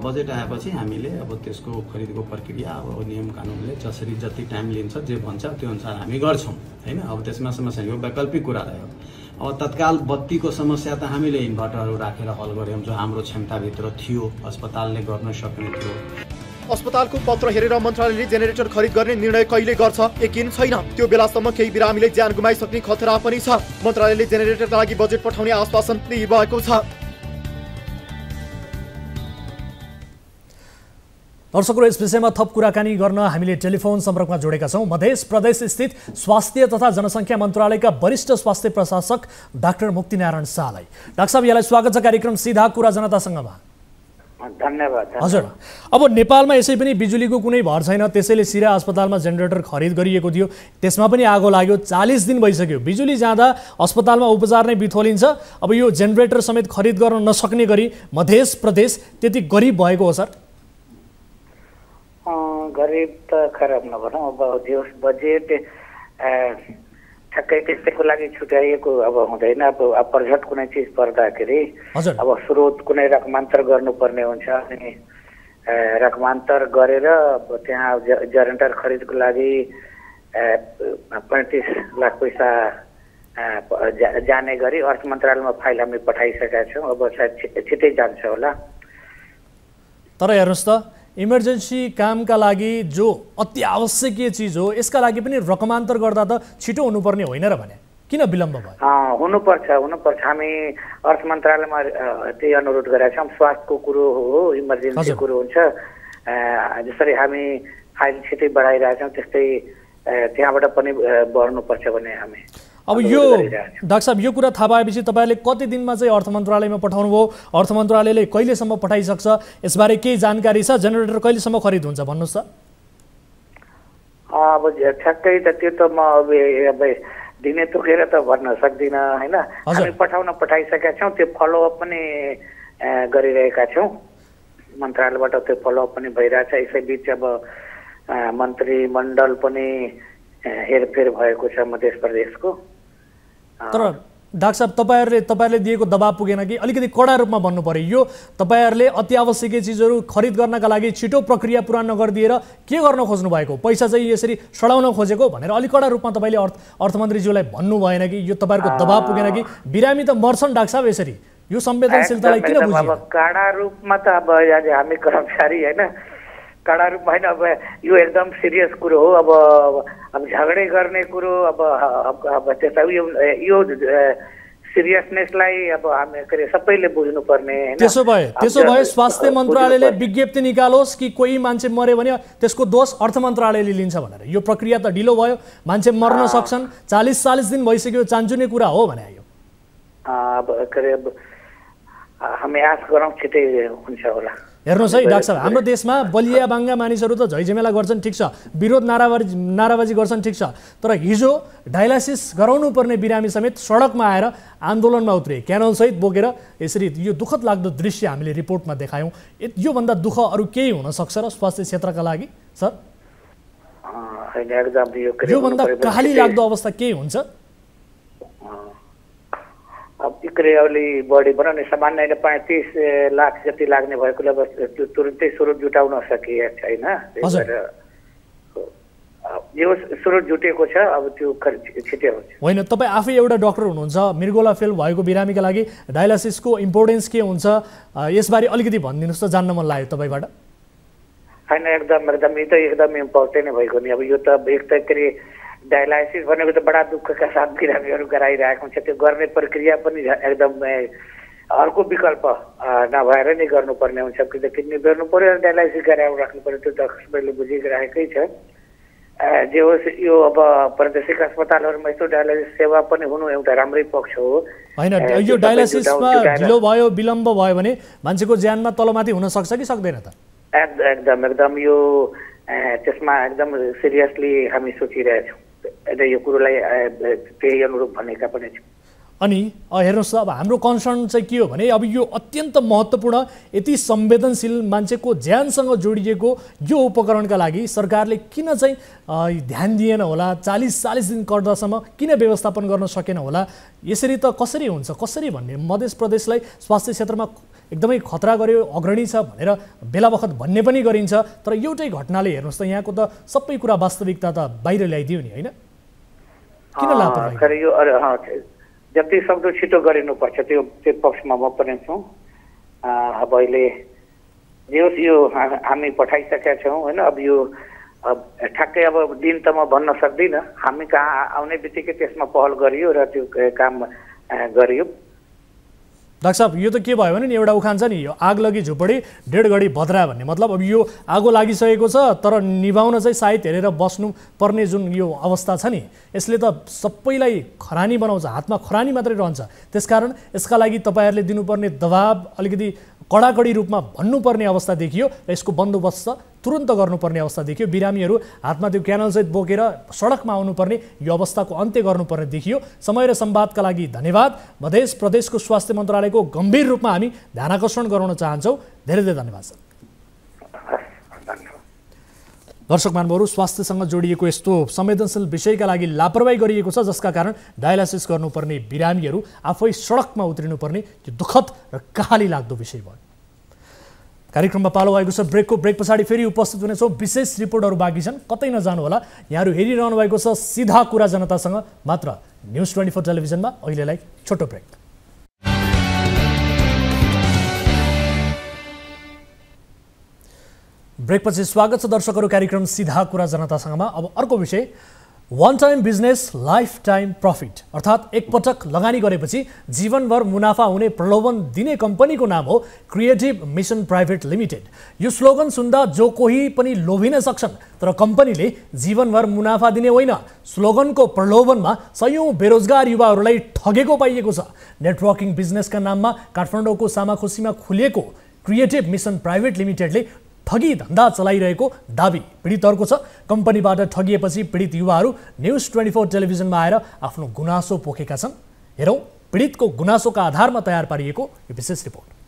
बजेट आएपछि हामीले अब त्यसको खरिदको प्रक्रिया अब नियम कानुनले जति टाइम लिन्छ जे भन्छ त्यो अनुसार हामी गर्छौँ हैन। अब त्यसमा समस्या यो वैकल्पिक कुरा रह्यो। अब तत्काल बत्तीको समस्या त हामीले इन्भर्टरहरू राखेर हल गर्यौँ, जो हाम्रो क्षमताभित्र थियो, अस्पतालले गर्न सक्ने थियो। अस्पतालको पत्र हेरेर मन्त्रालयले जेनेरेटर खरिद गर्ने निर्णय कहिले गर्छ यकिन छैन। त्यो बेलासम्म केही बिरामीले ज्यान गुमाइसक्ने खतरा पनि छ। मन्त्रालयले जेनेरेटरका लागि बजेट पठाउने आश्वासन दिइरहेको छ। दर्शकहरू, यस विषयमा थप कुराकानी गर्न हामीले टेलिफोन सम्पर्कमा जोडेका छौँ मध्य प्रदेश स्थित स्वास्थ्य तथा जनसङ्ख्या मन्त्रालयका वरिष्ठ स्वास्थ्य प्रशासक डाक्टर मुक्तिनारायण शाहलाई। डाक्टर साहब, यहाँलाई स्वागत छ कार्यक्रम सीधा कुरा जनतासँगमा। धन्यवाद। हजुर, अब नेपालमा यसै पनि बिजुलीको कुनै भर छैन, त्यसैले सिरा अस्पतालमा जेनेरेटर खरिद गरिएको थियो, त्यसमा पनि आगो लाग्यो। 40 दिन भइसक्यो, बिजुली जाँदा अस्पतालमा उपचार नै बिथोलिन्छ। अब यो जेनेरेटर समेत खरिद गर्न नसक्ने गरी मध्य प्रदेश त्यति गरिब भएको हो सर? गरिब त खराब नभनौँ, अब बजेट ठ्याक्कै त्यस्तैको लागि छुट्याइएको अब हुँदैन। अब प्रझट कुनै चिज पर्दाखेरि अब स्रोत कुनै रकमान्तर गर्नुपर्ने हुन्छ अनि रकमान्तर गरेर त्यहाँ जेनेरेटर खरिदको लागि 35 लाख पैसा जाने गरी अर्थ मन्त्रालयमा फाइल हामी पठाइसकेका छौँ। अब सायद छिटै जान्छ होला। तर हेर्नुहोस् त, इमर्जेन्सी कामका लागि जो अति आवश्यकीय चिज हो, यसका लागि पनि रकमान्तर गर्दा त छिटो हुनुपर्ने होइन र भने किन विलम्ब भयो? हुनुपर्छ। हामी अर्थ मन्त्रालयमा त्यही अनुरोध गरेका छौँ। स्वास्थ्यको कुरो हो, इमर्जेन्सी कुरो हुन्छ। जसरी हामी फाइल छिटै बढाइरहेछौँ त्यस्तै त्यहाँबाट पनि बढ्नुपर्छ भने हामी। अब यो डाक्टर साहब, यो कुरा थाहा पाएपछि तपाईँहरूले कति दिनमा चाहिँ अर्थ मन्त्रालयमा पठाउनु भयो? अर्थ मन्त्रालयले कहिलेसम्म पठाइसक्छ? यसबारे केही जानकारी छ? जेनेरेटर कहिलेसम्म खरिद हुन्छ भन्नुहोस् त। अब ठ्याक्कै त त्यो त म अब दिने तोकेर त भन्न सक्दिनँ होइन। हामी पठाइसकेका छौँ, त्यो फलोअप पनि गरिरहेका छौँ, मन्त्रालयबाट त्यो फलोअप पनि भइरहेछ। यसैबिच अब मन्त्रीमण्डल पनि हेरफेर भएको छ मध्य प्रदेशको। तर डाक्टर साहब तपाईँहरूले दिएको दबाब पुगेन कि? अलिकति कडा रूपमा भन्नु पर्यो, यो तपाईँहरूले अति आवश्यकीय चिजहरू खरिद गर्नका लागि छिटो प्रक्रिया पुरा नगरिदिएर के गर्न खोज्नु भएको? पैसा चाहिँ यसरी सडाउन खोजेको भनेर अलिक कडा रूपमा तपाईँले अर्थमन्त्रीज्यूलाई भन्नु भएन कि? यो तपाईँहरूको दबाब पुगेन कि? बिरामी त मर्छन् डाक्टर साहब यसरी, यो संवेदनशीलतालाई किन बुझिएन? अब कडा रूपमा त अब हामी कर्मचारी होइन, कडा रूपमा होइन, अब यो एकदम सिरियस कुरो हो। अब झगडे गर्ने कुरो अब त्यसो यो सिरियसनेसलाई अब हामी के अरे सबैले बुझ्नुपर्ने हैन। त्यसो भए स्वास्थ्य मन्त्रालयले विज्ञप्ति निकालोस् कि कोही मान्छे मर्यो भने त्यसको दोष अर्थ मन्त्रालयले लिन्छ भनेर। यो प्रक्रिया त ढिलो भयो, मान्छे मर्न सक्छन्, 40 दिन भइसक्यो, चान्चुने कुरा हो भने यो अब के अरे हामी आश गरौँ छिटै हुन्छ होला। हेर्नुहोस् है डाक्टर साहब, हाम्रो देशमा बलिया बाङ्गा मानिसहरू त झैझमेला गर्छन् ठिक छ, विरोध नाराबाजी गर्छन् ठिक छ, तर हिजो डायलासिस गराउनु पर्ने बिरामी समेत सडकमा आएर आन्दोलनमा उत्रे, क्यानल सहित बोकेर। यसरी यो दुःखद लाग्दो दृश्य हामीले रिपोर्टमा देखायौँ। योभन्दा दुःख अरू केही हुन सक्छ र स्वास्थ्य क्षेत्रका लागि सर? योभन्दा कहाली लाग्दो अवस्था केही हुन्छ? अब अलि बढी भनौँ न, सामान्य 35 लाख जति लाग्ने भएकोले अब त्यो तुरुन्तै स्रोत जुटाउन सकिएको छैन। यो स्रोत जुटेको छ, अब त्यो छिटै हुन्छ। होइन, तपाईँ आफै एउटा डाक्टर हुनुहुन्छ, मृगौला फेल भएको बिरामीका लागि डायलासिसको इम्पोर्टेन्स के हुन्छ यसबारे अलिकति भनिदिनुहोस् त, जान्न मन लाग्यो तपाईँबाट। होइन, एकदम यो त एकदम इम्पोर्टेन्ट भएको नि। अब यो त एक त के अरे डायलाइसिस भनेको त बडा दुःखका साथ बिरामीहरू गराइरहेको हुन्छ, त्यो गर्ने प्रक्रिया पनि एकदम अर्को विकल्प नभएर नै गर्नुपर्ने हुन्छ। कि त किडनी बेर्नु पऱ्यो, डायलाइसिस गराएर राख्नु पऱ्यो, त्यो त सबैले बुझिरहेकै छ। जे होस्, यो अब प्रादेशिक अस्पतालहरूमा यस्तो डायलाइसिस सेवा पनि हुनु एउटा राम्रै पक्ष हो। होइन, यो डायलाइसिसमा ढिलो भयो, विलम्ब भयो भने मान्छेको ज्यानमा तलमाथि हुन सक्छ कि सक्दैन त? एकदम यो त्यसमा एकदम सिरियसली हामी सोचिरहेछौँ, यो कुरोलाई त्यही अनुरूप भनेका पनि छौँ। अनि हेर्नुहोस्, अब हाम्रो कन्सर्न चाहिँ के हो भने अब यो अत्यन्त महत्त्वपूर्ण, यति संवेदनशील, मान्छेको ज्यानसँग जोडिएको यो उपकरणका लागि सरकारले किन चाहिँ ध्यान दिएन होला? 40 दिन कर्दासम्म किन व्यवस्थापन गर्न सकेन होला? यसरी त कसरी हुन्छ, कसरी भन्ने? मध्य प्रदेशलाई स्वास्थ्य क्षेत्रमा एकदमै खतरा गर्यो, अग्रणी छ भनेर बेला बखत भन्ने पनि गरिन्छ, तर एउटै घटनाले हेर्नुहोस् त यहाँको त सबै कुरा वास्तविकता त बाहिर ल्याइदियो नि, होइन? किन लापरवाही? यो जति सक्दो छिटो गरिनुपर्छ, त्यो पक्षमा म पनि छु। अब अहिले जे होस्, यो हामी पठाइसकेका छौँ होइन। अब यो ठ्याक्कै अब दिन त म भन्न सक्दिनँ, हामी कहाँ आउने बित्तिकै त्यसमा पहल गरियो र त्यो काम गरियो। डाक्टर साहब, यो त के भयो भने नि, एउटा उखान छ नि, यो आग लगी झुपडी 1.5 घडी भद्रा भन्ने। मतलब अब यो आगो लागिसकेको छ, तर निभाउन चाहिँ सायद हेरेर बस्नु पर्ने जुन यो अवस्था छ नि, यसले त सबैलाई खरानी बनाउँछ, हातमा खरानी मात्रै रहन्छ। त्यसकारण यसका लागि तपाईँहरूले दिनुपर्ने दबाब अलिकति कडाकडी रूपमा भन्नुपर्ने अवस्था देखियो र यसको बन्दोबस्त तुरन्त गर्नुपर्ने अवस्था देखियो। बिरामीहरू हातमा त्यो क्यानलसहित बोकेर सडकमा आउनुपर्ने यो अवस्थाको अन्त्य गर्नुपर्ने देखियो। समय र संवादका लागि धन्यवाद। मध्य प्रदेशको स्वास्थ्य मन्त्रालयको गम्भीर रूपमा हामी ध्यानाकर्षण गराउन चाहन्छौँ। धेरै धेरै धन्यवाद सर। दर्शक महानुभावहरू, स्वास्थ्यसँग जोडिएको यस्तो संवेदनशील विषयका लागि लापरवाही गरिएको छ, जसका कारण डायलासिस गर्नुपर्ने बिरामीहरू आफै सडकमा उत्रिनुपर्ने यो दुःखद र कहाली लाग्दो विषय भयो। कार्यक्रममा पालो आएको छ ब्रेक पछाडि फेरि उपस्थित हुनेछौँ। विशेष रिपोर्टहरू बाँकी छन्, कतै नजानु होला। यहाँहरू हेरिरहनु भएको छ सिधा कुरा जनतासँग, मात्र न्युज 24 टेलिभिजनमा। अहिलेलाई छोटो ब्रेक। ब्रेकपछि स्वागत छ दर्शकहरू कार्यक्रम सिधा कुरा जनतासँगमा। अब अर्को विषय, one time business life time profit, अर्थात् एकपटक लगानी गरेपछि जीवनभर मुनाफा हुने प्रलोभन दिने कम्पनीको नाम हो क्रिएटिभ मिसन प्राइभेट लिमिटेड। यो स्लोगन सुन्दा जो कोही पनि लोभिन सक्छन्, तर कम्पनीले जीवनभर मुनाफा दिने होइन, स्लोगनको प्रलोभनमा सयौं बेरोजगार युवाहरूलाई ठगेको पाइएको छ। नेटवर्किङ बिजनेसका नाममा काठमाडौँको सामाखुसीमा खुलिएको क्रिएटिभ मिसन प्राइभेट लिमिटेडले ठगी धन्दा चलाइरहेको दाबी पीडितहरूको छ। कम्पनीबाट ठगिएपछि पीडित युवाहरू न्युज 24 टेलिभिजनमा आएर आफ्नो गुनासो पोखेका छन्। हेरौँ पीडितको गुनासोका आधारमा तयार पारिएको यो विशेष रिपोर्ट।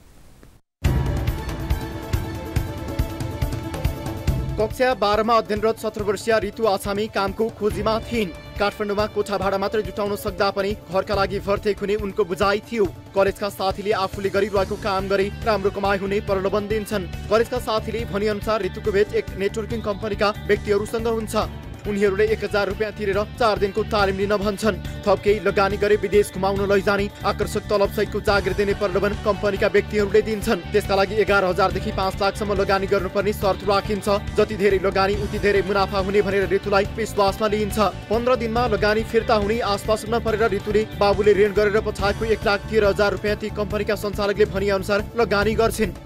कक्षा 12 मा अध्ययनरत 17 वर्षीय ऋतु आछामी कामको खोजीमा थिइन्। काठमाडौँमा कोठा भाडा मात्र जुटाउन सक्दा पनि घरका लागि भर्ते हुने उनको बुझाइ थियो। कलेजका साथीले आफूले गरिरहेको काम गरी राम्रो कमाइ हुने प्रलोभन दिन्छन्। कलेजका साथीले भनेअनुसार ऋतुको भेट एक नेटवर्किङ कम्पनीका व्यक्तिहरूसँग हुन्छ। उनीहरूले 1000 रुपियाँ तिरेर 4 दिनको तालिम लिन भन्छन्। थप केही लगानी गरे विदेश घुमाउन लैजाने आकर्षक तलब सहितको जागिर दिने प्रलोभन कम्पनीका व्यक्तिहरूले दिन्छन्। त्यसका लागि 11,000 देखि 5 लाखसम्म लगानी गर्नुपर्ने शर्त राखिन्छ। जति धेरै लगानी उति धेरै मुनाफा हुने भनेर ऋतुलाई विश्वासमा लिइन्छ। 15 दिनमा लगानी फिर्ता हुने आश्वासनमा परेर ऋतुले बाबुले ऋण गरेर पछाएको 1,13,000 रुपियाँ ती कम्पनीका सञ्चालकले भनिअनुसार लगानी गर्छिन्।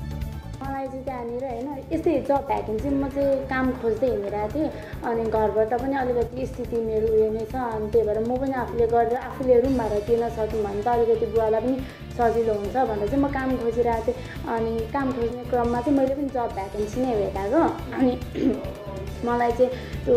मलाई चाहिँ त्यहाँनिर होइन यस्तै जब भ्याकेन्सी म चाहिँ काम खोज्दै हिँडिरहेको थिएँ। अनि घरबाट पनि अलिकति स्थिति मेरो उयो नै छ। अनि त्यही भएर म पनि आफूले गरेर आफूले रुम भाडा तिर्न सक्यौँ भने त अलिकति बुवालाई पनि सजिलो हुन्छ भनेर चाहिँ म काम खोजिरहेको थिएँ। अनि काम खोज्ने क्रममा चाहिँ मैले पनि जब भ्याकेन्सी नै भेटाएको। अनि मलाई चाहिँ त्यो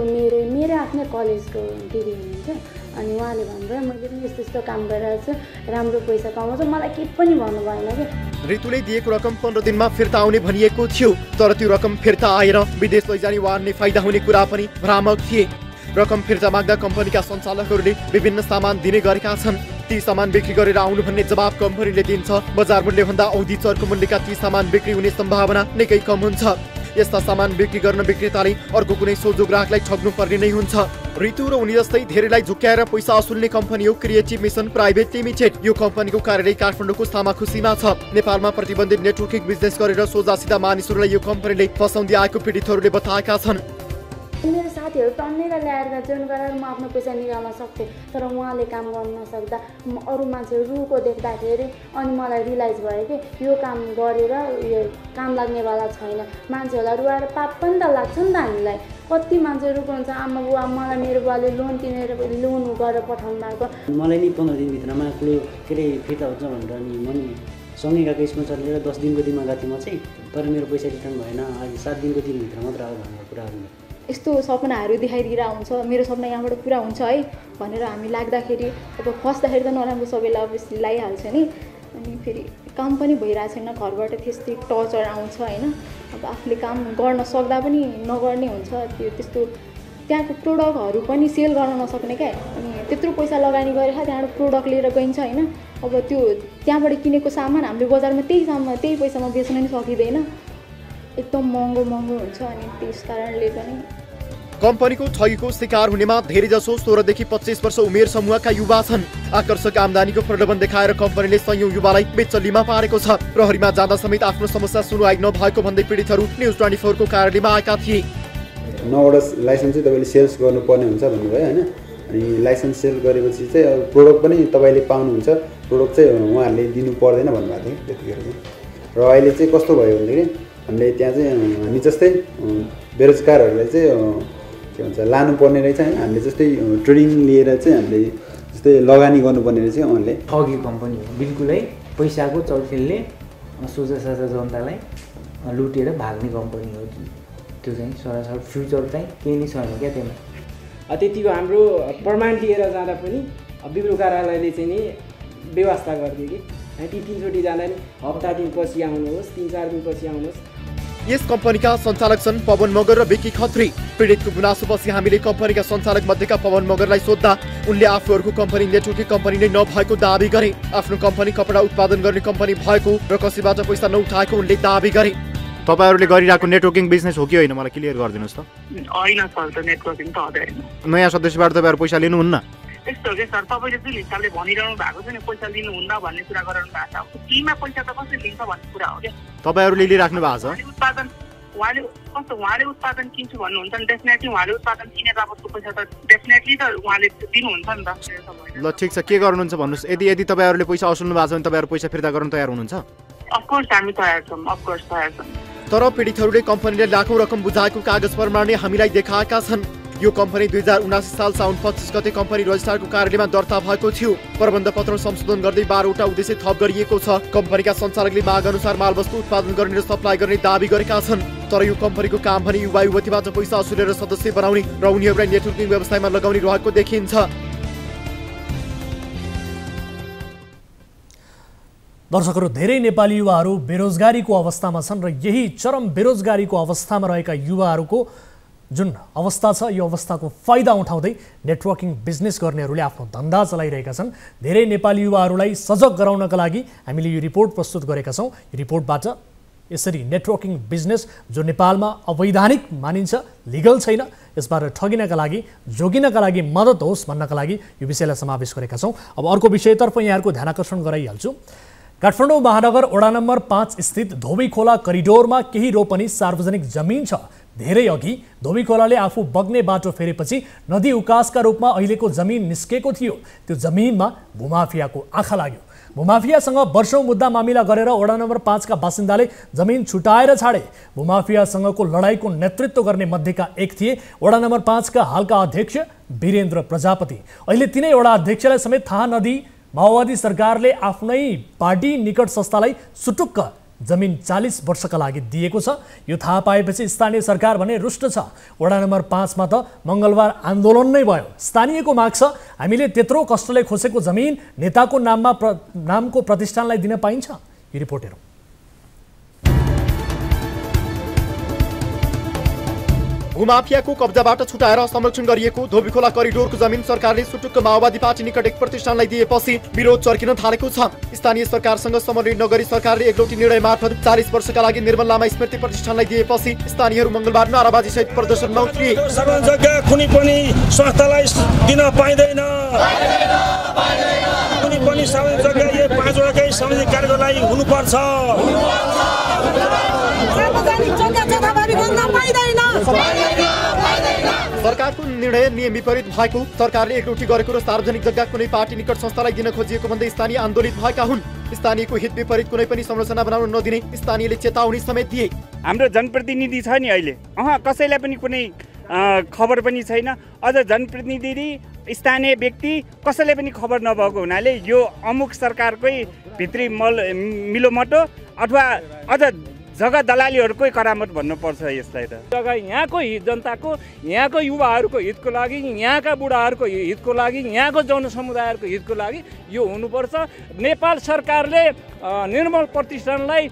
मेरो आफ्नै कलेजको दिदी हुनुहुन्थ्यो। अनि उहाँले भन्नुभयो मैले पनि यस्तो यस्तो काम गरिरहेको छु, राम्रो पैसा कमाउँछु, मलाई केही पनि भन्नु भएन कि। ऋतुले दिएको रकम 15 दिनमा फिर्ता आउने भनिएको थियो। तर त्यो रकम फिर्ता आएर विदेश लैजाने वा अन्य फाइदा हुने कुरा पनि भ्रामक थिए। रकम फिर्ता माग्दा कम्पनीका सञ्चालकहरूले विभिन्न सामान दिने गरेका छन्। ती सामान बिक्री गरेर आउनु भन्ने जवाब कम्पनीले दिन्छ। बजार मूल्यभन्दा औधी चर्को मूल्यका ती सामान बिक्री हुने सम्भावना निकै कम हुन्छ। यस्ता सामान बिक्री गर्न विक्रेताले अर्को कुनै सोझो ग्राहकलाई ठग्नु पर्ने नै हुन्छ। ऋतु र उनी जस्तै धेरैलाई झुक्क्याएर पैसा असुल्ने कम्पनी हो क्रिएटिभ मिसन प्राइभेट लिमिटेड। यो कम्पनीको कार्यालय काठमाडौँको सामाखुसीमा छ। नेपालमा प्रतिबन्धित नेटवर्किङ बिजनेस गरेर सोझा सिधा मानिसहरूलाई यो कम्पनीले फसाउँदै आएको पीडितहरूले बताएका छन्। मेरो साथीहरू टन्नेर ल्याएर जोइन गरेर म आफ्नो पैसा निकाल्न सक्थेँ। तर उहाँले काम गर्न नसक्दा अरू मान्छेहरू रुखो देख्दाखेरि अनि मलाई रियलाइज भयो कि यो काम गरेर यो काम लाग्नेवाला छैन। मान्छेहरूलाई रुवाएर पाप पनि त लाग्छ नि त हामीलाई। कति मान्छे रुनुहुन्छ, आमा बुवा मलाई मेरो बुवाले लोन तिरेर लोन गरेर पठाउनु भएको। मलाई नि 15 दिनभित्रमा के अरे फिर्ता हुन्छ भनेर नि म नि सँगै गएको यसमा चलेर 10 दिनको दिनमा गएको थिएँ म चाहिँ। तर मेरो पैसा रिटर्न भएन। अहिले 7 दिनको दिनभित्र मात्र आयो भनेर कुराहरू यस्तो सपनाहरू देखाइदिएर हुन्छ, मेरो सपना यहाँबाट पुरा हुन्छ है भनेर हामी लाग्दाखेरि अब फस्दाखेरि त नराम्रो सबैलाई अभियसली लागिहाल्छ नि। अनि फेरि काम पनि भइरहेको छैन, घरबाट त्यस्तै टर्चर आउँछ होइन। अब आफूले काम गर्न सक्दा पनि नगर्ने हुन्छ। त्यो त्यस्तो त्यहाँको प्रोडक्टहरू पनि सेल गर्न नसक्ने क्या। अनि त्यत्रो पैसा लगानी गरेर त्यहाँबाट प्रोडक्ट लिएर गइन्छ होइन। अब त्यो त्यहाँबाट किनेको सामान हामीले बजारमा त्यही पैसामा बेच्न नि सकिँदैन, एकदम महँगो हुन्छ। अनि त्यस कारणले पनि कम्पनीको ठगीको शिकार हुनेमा धेरैजसो 16 देखि 25 वर्ष उमेर समूहका युवा छन्। आकर्षक आम्दानीको प्रलोभन देखाएर कम्पनीले सयौं युवालाई बेचल्लीमा पारेको छ। प्रहरीमा जाँदा समेत आफ्नो समस्या सुनवाई नभएको भन्दै पीडितहरू न्युज 24 को कार्यालयमा आएका थिए। 9वटा लाइसेन्स चाहिँ तपाईँले सेल्स गर्नुपर्ने हुन्छ भन्नुभयो होइन। अनि लाइसेन्स सेल गरेपछि चाहिँ अब प्रोडक्ट पनि तपाईँले पाउनुहुन्छ, प्रोडक्ट चाहिँ उहाँहरूले दिनु पर्दैन भन्नुभएको थियो त्यतिखेर चाहिँ। र अहिले चाहिँ कस्तो भयो भनेदेखि हामीले त्यहाँ चाहिँ हामी जस्तै बेरोजगारहरूलाई चाहिँ के भन्छ लानुपर्ने रहेछ होइन। हामीले जस्तै ट्रेनिङ लिएर चाहिँ हामीले जस्तै लगानी गर्नुपर्ने रहेछ। उहाँले ठगी कम्पनी हो बिल्कुलै, पैसाको चौखेलले सोझा साझा जनतालाई लुटेर भाग्ने कम्पनी हो। त्यो चाहिँ सरासर फ्युचर चाहिँ केही नै छैन क्या त्यसमा। त्यतिको हाम्रो प्रमाण लिएर जाँदा पनि बिग्रो कार्यालयले चाहिँ नि व्यवस्था गरिदियो कि ती 3 चोटि जाँदा नि हप्ता दिनपछि आउनुहोस्, 3-4 दिनपछि आउनुहोस्। यस कम्पनीका सञ्चालक छन् पवन मगर र विकी खत्री। पीडितको गुनासोपछि हामीले कम्पनीका सञ्चालक मध्येका पवन मगरलाई सोद्धा उनले आफूहरूको कम्पनी नेटवर्किङ कम्पनी नै नभएको दाबी गरे। आफ्नो कम्पनी कपडा उत्पादन गर्ने कम्पनी भएको र कसैबाट पैसा नउठाएको उनले दाबी गरे। तपाईहरुले गरिरहेको नेटवर्किङ बिजनेस हो कि होइन मलाई क्लियर गरिदिनुस् त। होइन सर, त नेटवर्किङ त हुँदैन। नयाँ सदस्यबाट तपाईहरु पैसा लिनुहुन्न? यस्तो हो कि सर, तपाईले जुन हिसाबले भनिरहनु भएको छ नि पैसा लिनुहुन्न भन्ने कुरा गराउनु भएको छ, टीमा पैसा त कसले लिन्छ भन्ने कुरा हो क्या। तपाईहरुले लिइराख्नु भएको छ? उहाँले उत्पादन किन्छु भन्नुहुन्छ नि, डेफिनेटली उहाँले उत्पादन किनेर बापतको पैसा त डेफिनेटली त उहाँले दिनुहुन्छ नि त। ल ठिक छ, के गर्नुहुन्छ भन्नुस्। यदि तपाईँहरुले पैसा असुल्नु भएको छ भने तपाईहरु पैसा फिर्ता गर्न तयार हुनुहुन्छ? अफकोर्स हामी तयार छौँ, अफकोर्स तयार छौँ। तर पीडितहरूले कम्पनीले लाखौं रकम बुझाएको कागज प्रमाण हामीलाई देखाएका छन्। यो कम्पनी 2079 साल साउन 25 गते कम्पनी रजिस्ट्रारको कार्यालयमा दर्ता भएको थियो। प्रबन्ध पत्र संशोधन गर्दै 12 वटा उद्देश्य थप गरिएको छ। कम्पनीका सञ्चालकले माग अनुसार मालवस्तु उत्पादन गर्ने र सप्लाई गर्ने दाबी गरेका छन्। तर यो कम्पनीको काम भने युवा युवतीबाट पैसा असुलेर सदस्य बनाउने र उनीहरूलाई नेटवर्किङ व्यवसायमा लगाउने रहेको देखिन्छ। दर्शकहरू, धेरै नेपाली युवाहरू बेरोजगारीको अवस्थामा छन् र यही चरम बेरोजगारीको अवस्थामा रहेका युवाहरूको जुन अवस्था छ यो अवस्थाको फाइदा उठाउँदै नेटवर्किङ बिजनेस गर्नेहरूले आफ्नो धन्दा चलाइरहेका छन्। धेरै नेपाली युवाहरूलाई सजग गराउनका लागि हामीले यो रिपोर्ट प्रस्तुत गरेका छौँ। यो रिपोर्टबाट यसरी नेटवर्किङ बिजनेस जो नेपालमा अवैधानिक मानिन्छ, लिगल छैन, यसबाट ठगिनका लागि, जोगिनका लागि मद्दत होस् भन्नका लागि यो विषयलाई समावेश गरेका छौँ। अब अर्को विषयतर्फ यहाँहरूको ध्यान आकर्षण गराइहाल्छु। काठमाडौँ महानगर वडा नम्बर 5 स्थित धोबी खोला करिडोरमा केही रोपनी सार्वजनिक जमिन छ। धेरै अघि धोबी खोलाले आफू बग्ने बाटो फेरेपछि नदी उकासका रूपमा अहिलेको जमिन निस्केको थियो। त्यो जमिनमा भूमाफियाको आँखा लाग्यो। भूमाफियासँग वर्षौं मुद्दा मामिला गरेर वडा नम्बर 5 का बासिन्दाले जमिन छुटाएर छाडे। भूमाफियासँगको लडाईँको नेतृत्व गर्ने मध्येका एक थिए वडा नम्बर 5 का हालका अध्यक्ष वीरेन्द्र प्रजापति। अहिले तिनै वडा अध्यक्षलाई समेत थाहा नदिई माओवादी सरकारले आफ्नै पार्टी निकट संस्थालाई सुटुक्क जमिन 40 वर्षका लागि दिएको छ। यो थाहा पाएपछि स्थानीय सरकार भने रुष्ट छ। वडा नम्बर 5 मा त मंगलबार आन्दोलन नै भयो। स्थानीयको माग छ हामीले त्यत्रो कष्टले खोसेको जमिन नेताको नामको प्रतिष्ठानलाई दिन पाइन्छ। यो रिपोर्ट हेरौँ। भूमाफियाको कब्जाबाट छुटाएर संरक्षण गरिएको धोबीखोला करिडोरको जमिन सरकारले सुटुक्क माओवादी पार्टी निकट एक प्रतिष्ठानलाई दिएपछि विरोध चर्किन थालेको छ। स्थानीय सरकारसँग समन्वय नगरी सरकारले एकलौटी निर्णय मार्फत 40 वर्षका लागि निर्मल लामा स्मृति प्रतिष्ठानलाई दिएपछि स्थानीयहरू मंगलबार नाराबाजी सहित प्रदर्शनमा उत्रिए। सार्वजनिक जग्गा कुनै पनि संस्थालाई दिन पाइँदैन। कुनै पनि सार्वजनिक जग्गा यो 5 वटाकै सार्वजनिक कार्यको लागि हुनुपर्छ। सार्वजनिक जग्गा जथाभावी गर्न पाइँदैन। सरकारको निर्णय नियम विपरीत भएको, सरकारले एकलौटी गरेको र सार्वजनिक जग्गा कुनै पार्टी निकट संस्थालाई दिन खोजिएको भन्दै स्थानीय आन्दोलित भएका हुन्। स्थानीयको हित विपरीत कुनै पनि संरचना बनाउन नदिने स्थानीयले चेतावनी समेत दिए। हाम्रो जनप्रतिनिधि छ नि अहिले, कसैलाई पनि कुनै खबर पनि छैन। अझ जनप्रतिनिधि स्थानीय व्यक्ति कसैलाई पनि खबर नभएको हुनाले यो अमुक सरकारकै भित्री मिलोमटो अथवा अझ जग्गा दलालीहरूकै करामत भन्नुपर्छ यसलाई त। जग्गा यहाँको जनताको, यहाँको युवाहरूको हितको लागि, यहाँका बुढाहरूको हितको लागि, यहाँको जनसमुदायहरूको हितको लागि यो हुनुपर्छ। नेपाल सरकारले निर्मल प्रतिष्ठानलाई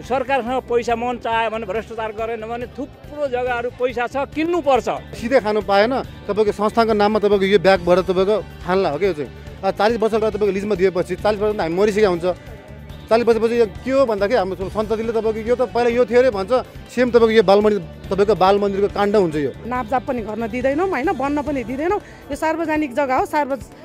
सरकारसँग पैसा मन चाह्यो भने, भ्रष्टाचार गरेन भने थुप्रो जग्गाहरू पैसा छ, किन्नुपर्छ। सिधै खानु पाएन। तपाईँको संस्थाको नाममा तपाईँको यो ब्यागबाट तपाईँको खानला हो क्या चाहिँ 40 वर्षको तपाईँको लिजमा दिएपछि 40 वर्ष हामी मरिसकेका हुन्छ। 40 वर्षपछि के हो भन्दाखेरि हाम्रो सन्ततिले तपाईँको यो त पहिला यो थियो अरे भन्छ। सेम तपाईँको यो तपाईँको बाल मन्दिरको काण्ड हुन्छ। यो नापजाप पनि गर्न दिँदैनौँ होइन, बन्न पनि दिँदैनौँ। यो सार्वजनिक जग्गा हो,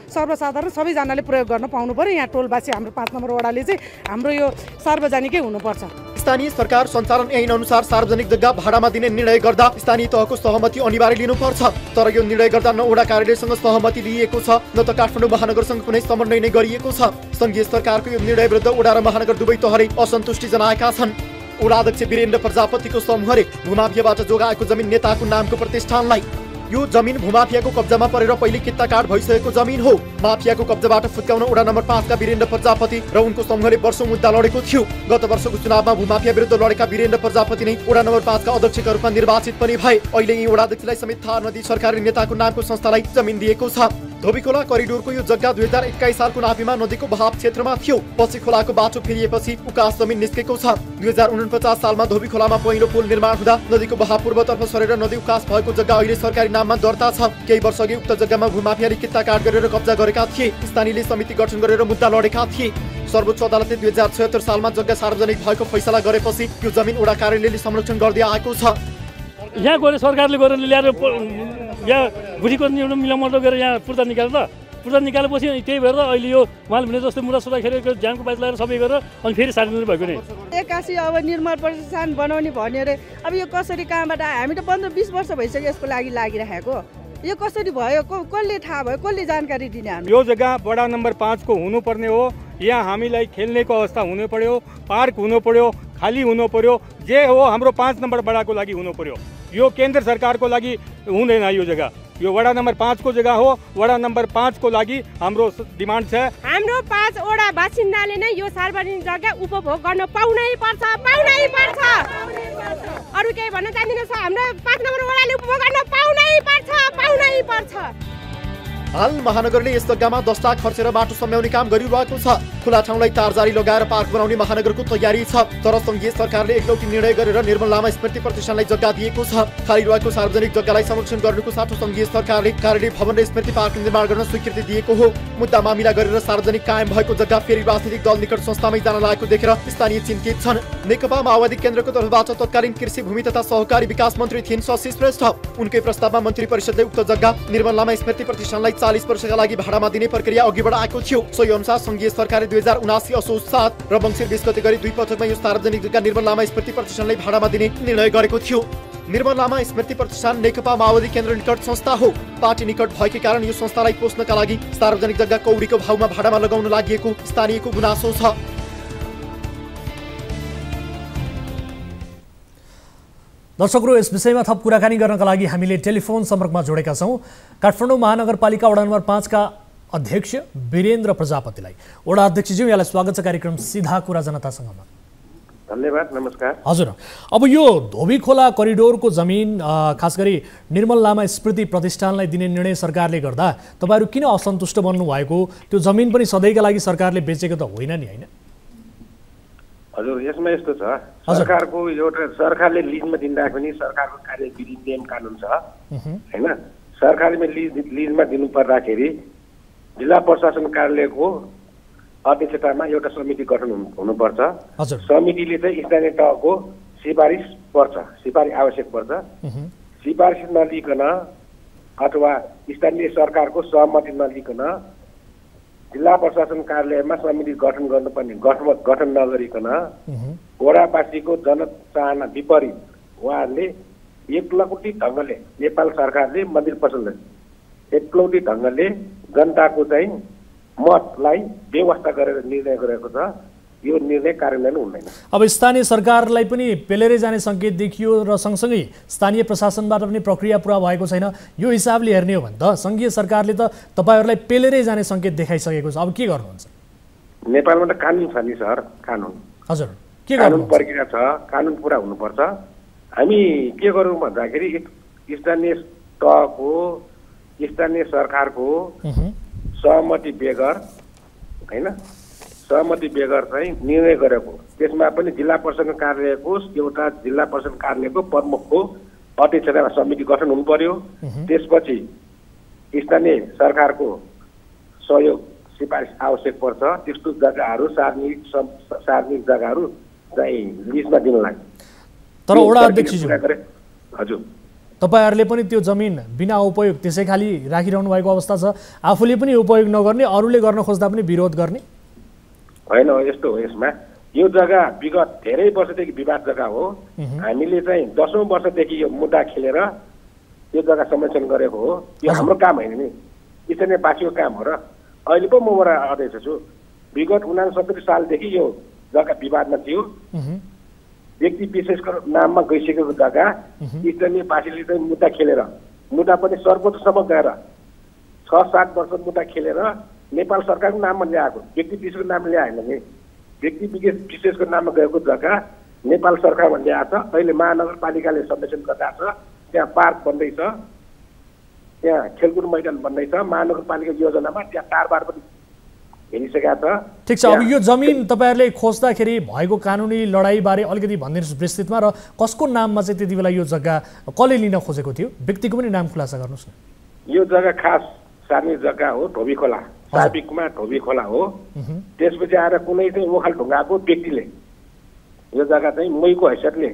सर्वसाधारण सबैजनाले प्रयोग गर्न पाउनु पर्यो। यहाँ टोलबासी हाम्रो 5 नम्बर वडाले चाहिँ हाम्रो यो सार्वजनिकै हुनुपर्छ। स्थानीय सरकार सञ्चालन ऐन अनुसार सार्वजनिक जग्गा भाडामा दिने निर्णय गर्दा स्थानीय तहको सहमति अनिवार्य लिनुपर्छ। तर यो निर्णय गर्दा न वडा कार्यालयसँग सहमति लिएको छ, न त काठमाडौँ महानगरसँग कुनै समन्वय नै गरिएको छ। संघीय सरकारको यो निर्णय विरुद्ध वडा र महानगर दुवै तहले असन्तुष्टि जनाएका छन्। वडा अध्यक्ष वीरेन्द्र प्रजापतिको समूहले भूमाफियाबाट जोगाएको जमिन नेताको नामको प्रतिष्ठानलाई यो जमिन भूमाफियाको कब्जामा परेर पहिले कित्ता काट भइसकेको जमिन हो। माफियाको कब्जाबाट फुत्काउन वडा नम्बर 5 का वीरेन्द्र प्रजापति र उनको समूहले वर्षौं मुद्दा लडेको थियो। गत वर्षको चुनावमा भूमाफिया विरुद्ध लडेका वीरेन्द्र प्रजापति नै वडा नम्बर 5 का अध्यक्षका रूपमा निर्वाचित पनि भए। अहिले यी वडा अध्यक्षलाई समेत थाहा नदिई सरकारले नेताको नामको संस्थालाई जमिन दिएको छ। धोबीखोला करिडोरको यो जग्गा 2021 सालको नापीमा नदीको बहाव क्षेत्रमा थियो। पछि खोलाको बाटो फेरिएपछि उकास जमिन निस्केको छ। 2049 सालमा धोबीखोलामा पहिलो पुल निर्माण हुँदा नदीको बहाव पूर्वतर्फ सरेर नदी उकास भएको जग्गा अहिले सरकारी नाममा दर्ता छ। केही वर्ष अघि उक्त जग्गामा भूमाफियाले कित्ता काट गरेर कब्जा गरेका थिए। स्थानीयले समिति गठन गरेर मुद्दा लडेका थिए। सर्वोच्च अदालतले 2076 सालमा जग्गा सार्वजनिक भएको फैसला गरेपछि यो जमिन वडा कार्यालयले संरक्षण गर्दै आएको छ। यहाँ गएर सरकारले गरेर ल्याएर यहाँ गुठीको मिलामटो गरेर यहाँ पूर्ता निकाल्छ। पूर्ता निकालेपछि त्यही भएर अहिले यो उहाँले भने जस्तै मुद्दा सुधाखेर ज्यानको बाइज लगाएर सबै गरेर अनि फेरि सार्वजनिक भएको नै एक्कासी अब निर्मल प्रतिष्ठान बनाउने भन्यो अरे। अब यो कसरी कहाँबाट आयो? हामी त 15-20 वर्ष भइसक्यो यसको लागि लागिरहेको। यो कसरी भयो? कसले थाहा भयो? कसले जानकारी दिने? हामी यो जग्गा वडा नम्बर 5 को हुनुपर्ने हो। यहाँ हामीलाई खेल्नेको अवस्था हुनु पर्यो, पार्क हुनु पर्यो, खाली हुनु पर्यो, जे हो हाम्रो 5 नम्बर वडाको लागि हुनु पर्यो। यो केन्द्र सरकारको लागि हुँदैन यो जग्गा। यो वडा नम्बर 5 को जग्गा हो। वडा नम्बर 5 को लागि हाम्रो डिमान्ड छ। हाम्रो 5 वडा बासिन्दाले नै यो सार्वजनिक जग्गा उपभोग गर्न पाउनै पर्छ। अरु केही भन्न चाहदिनँ। हाम्रो 5 नम्बर वडाले उपभोग गर्न पाउनै पर्छ। हाल महानगरले यस जग्गामा 10 लाख खर्चेर बाटो सम्याउने काम गरिरहेको छ। खुला ठाउँलाई तारजारी लगाएर पार्क बनाउने महानगरको तयारी छ। तर संघीय सरकारले एकलौटी निर्णय गरेर निर्मल लामा स्मृति प्रतिष्ठानलाई जग्गा दिएको छ। खाली रहेको सार्वजनिक जग्गालाई संरक्षण गर्नुको साथो संघीय सरकारले कार्यालय भवन र स्मृति पार्क निर्माण गर्न स्वीकृति दिएको हो। मुद्दा मामिला गरेर सार्वजनिक कायम भएको जग्गा फेरि राजनीतिक दल निकट संस्थामै जान लागेको देखेर स्थानीय चिन्तित छन्। नेकपा माओवादी केन्द्रको तर्फबाट तत्कालीन कृषि भूमि तथा सहकारी विकास मन्त्री थिइन् शशि श्रेष्ठ। उनकै प्रस्तावमा मन्त्री परिषदले उक्त जग्गा निर्मल लामा स्मृति प्रतिष्ठानलाई 40 वर्षका लागि भाडामा दिने प्रक्रिया अघि बढाएको थियो। सोही अनुसार संघीय सरकारले 2079 असोज 7 र मङ्सिर 20 गते गरी 2 पटकमा यो सार्वजनिक जग्गा निर्मल लामा स्मृति प्रतिष्ठानलाई भाडामा दिने निर्णय गरेको थियो। निर्मल लामा स्मृति प्रतिष्ठान नेकपा माओवादी केन्द्र निकट संस्था हो। पार्टी निकट भएकै कारण यो संस्थालाई पोस्नका लागि सार्वजनिक जग्गा कौडीको भाउमा भाडामा लगाउन लागि स्थानीयको गुनासो छ। दर्शकहरू, यस विषयमा थप कुराकानी गर्नका लागि हामीले टेलिफोन सम्पर्कमा जोडेका छौँ काठमाडौँ महानगरपालिका वडा नम्बर 5 का अध्यक्ष वीरेन्द्र प्रजापतिलाई। वडा अध्यक्षज्यू, यहाँलाई स्वागत छ कार्यक्रम सीधा कुरा जनतासँगमा। धन्यवाद, नमस्कार। हजुर, अब यो धोबी खोला करिडोरको जमिन खास गरी निर्मल लामा स्मृति प्रतिष्ठानलाई दिने निर्णय सरकारले गर्दा तपाईहरु किन असन्तुष्ट बन्नु भएको? त्यो जमिन पनि सधैँका लागि सरकारले बेचेको त होइन नि, हैन? हजुर, यसमा यस्तो छ, सरकारको एउटा सरकारले लिजमा दिँदा पनि सरकारको कार्यविधि नियम कानुन छ, हैन? सरकारले लिजमा दिनु पर्दाखेरि जिल्ला प्रशासन कार्यालयको अध्यक्षतामा एउटा समिति गठन हुनुपर्छ। समितिले चाहिँ स्थानीय तहको सिफारिस आवश्यक पर्छ। सिफारिस नलिकन अथवा स्थानीय सरकारको सहमति नलिकन जिल्ला प्रशासन कार्यालयमा समिति गठन गर्नुपर्ने गठन नगरिकन वडावासीको जनचाहना विपरीत उहाँहरूले एकलौटी ढङ्गले नेपाल सरकारले मन्दिर प्रशासनले एकलौटी ढङ्गले जनताको चाहिँ मतलाई व्यवस्था गरेर निर्णय गरेको छ। यो निर्णय कार्यान्वयन हुँदैन। अब स्थानीय सरकारलाई पनि पेलेरै जाने संकेत देखियो र सँगसँगै स्थानीय प्रशासनबाट पनि प्रक्रिया पुरा भएको छैन। यो हिसाबले हेर्ने हो भने त संघीय सरकारले त तपाईहरुलाई पेलेरै जाने संकेत देखाइसकेको छ। अब के गर्नुहुन्छ? नेपालमा त कानुन छ नि सर, कानुन। हजुर, के गर्नु? कानुन प्रक्रिया छ, कानुन पुरा हुनुपर्छ। हामी के गरौँ भन्दाखेरि स्थानीय तहको स्थानीय सरकारको सहमति बेगर, हैन, सहमति बेगर चाहिँ निर्णय गरेको, त्यसमा पनि जिल्ला प्रशासन कार्यालयको एउटा जिल्ला प्रशासन कार्यालयको प्रमुखको अध्यक्षतामा समिति गठन हुनु पर्यो। त्यसपछि स्थानीय सरकारको सहयोग सिफारिस आवश्यक पर्छ। त्यस्तो जग्गाहरू सार्वजनिक जग्गाहरू चाहिँ लिजमा दिनलाई। तर वडा अध्यक्षज्यू, हजुर, तपाईहरुले पनि त्यो जमिन बिना उपयोग त्यसै खाली राखिरहनु भएको अवस्था छ। आफूले पनि उपयोग नगर्ने, अरूले गर्न खोज्दा पनि विरोध गर्ने होइन। यस्तो हो, यसमा यो जग्गा विगत धेरै वर्षदेखि विवाद जग्गा हो। हामीले चाहिँ 10औं वर्षदेखि यो मुद्दा खेलेर यो जग्गा संरक्षण गरेको हो। यो हाम्रो काम होइन नि, स्थानीयवासीको काम हो। र अहिले पो म वडा अध्यक्ष छु। विगत 69 सालदेखि यो जग्गा विवादमा थियो। व्यक्ति विशेषको नाममा गइसकेको जग्गा स्थानीयवासीले चाहिँ मुद्दा खेलेर, मुद्दा पनि सर्वोच्चसम्म गएर 6-7 वर्ष मुद्दा खेलेर नेपाल सरकारको नाममा ल्याएको, व्यक्ति विशेषको नाममा ल्याएन नि। व्यक्ति विशेषको नाममा गएको जग्गा नेपाल सरकारमा ल्याएको छ। अहिले महानगरपालिकाले संरक्षण गरिरहेको छ। त्यहाँ पार्क बन्दैछ, त्यहाँ खेलकुद मैदान बन्दैछ। महानगरपालिका योजनामा त्यहाँ तारबार पनि हेरिसकेका छ। ठिक छ। अब यो जमिन तपाईहरुले खोज्दाखेरि भएको कानुनी लडाईबारे अलिकति भनिदिनुस् विस्तृतमा, र कसको नाममा चाहिँ त्यति बेला यो जग्गा कसले लिन खोजेको थियो? व्यक्तिको पनि नाम खुलासा गर्नुस् न। यो जग्गा खास सार्ने जग्गा हो, धोबी खोला, साबिकमा धोबी खोला हो। त्यसपछि आएर कुनै चाहिँ ओखाल ढुङ्गाको व्यक्तिले यो जग्गा चाहिँ मैको हैसियतले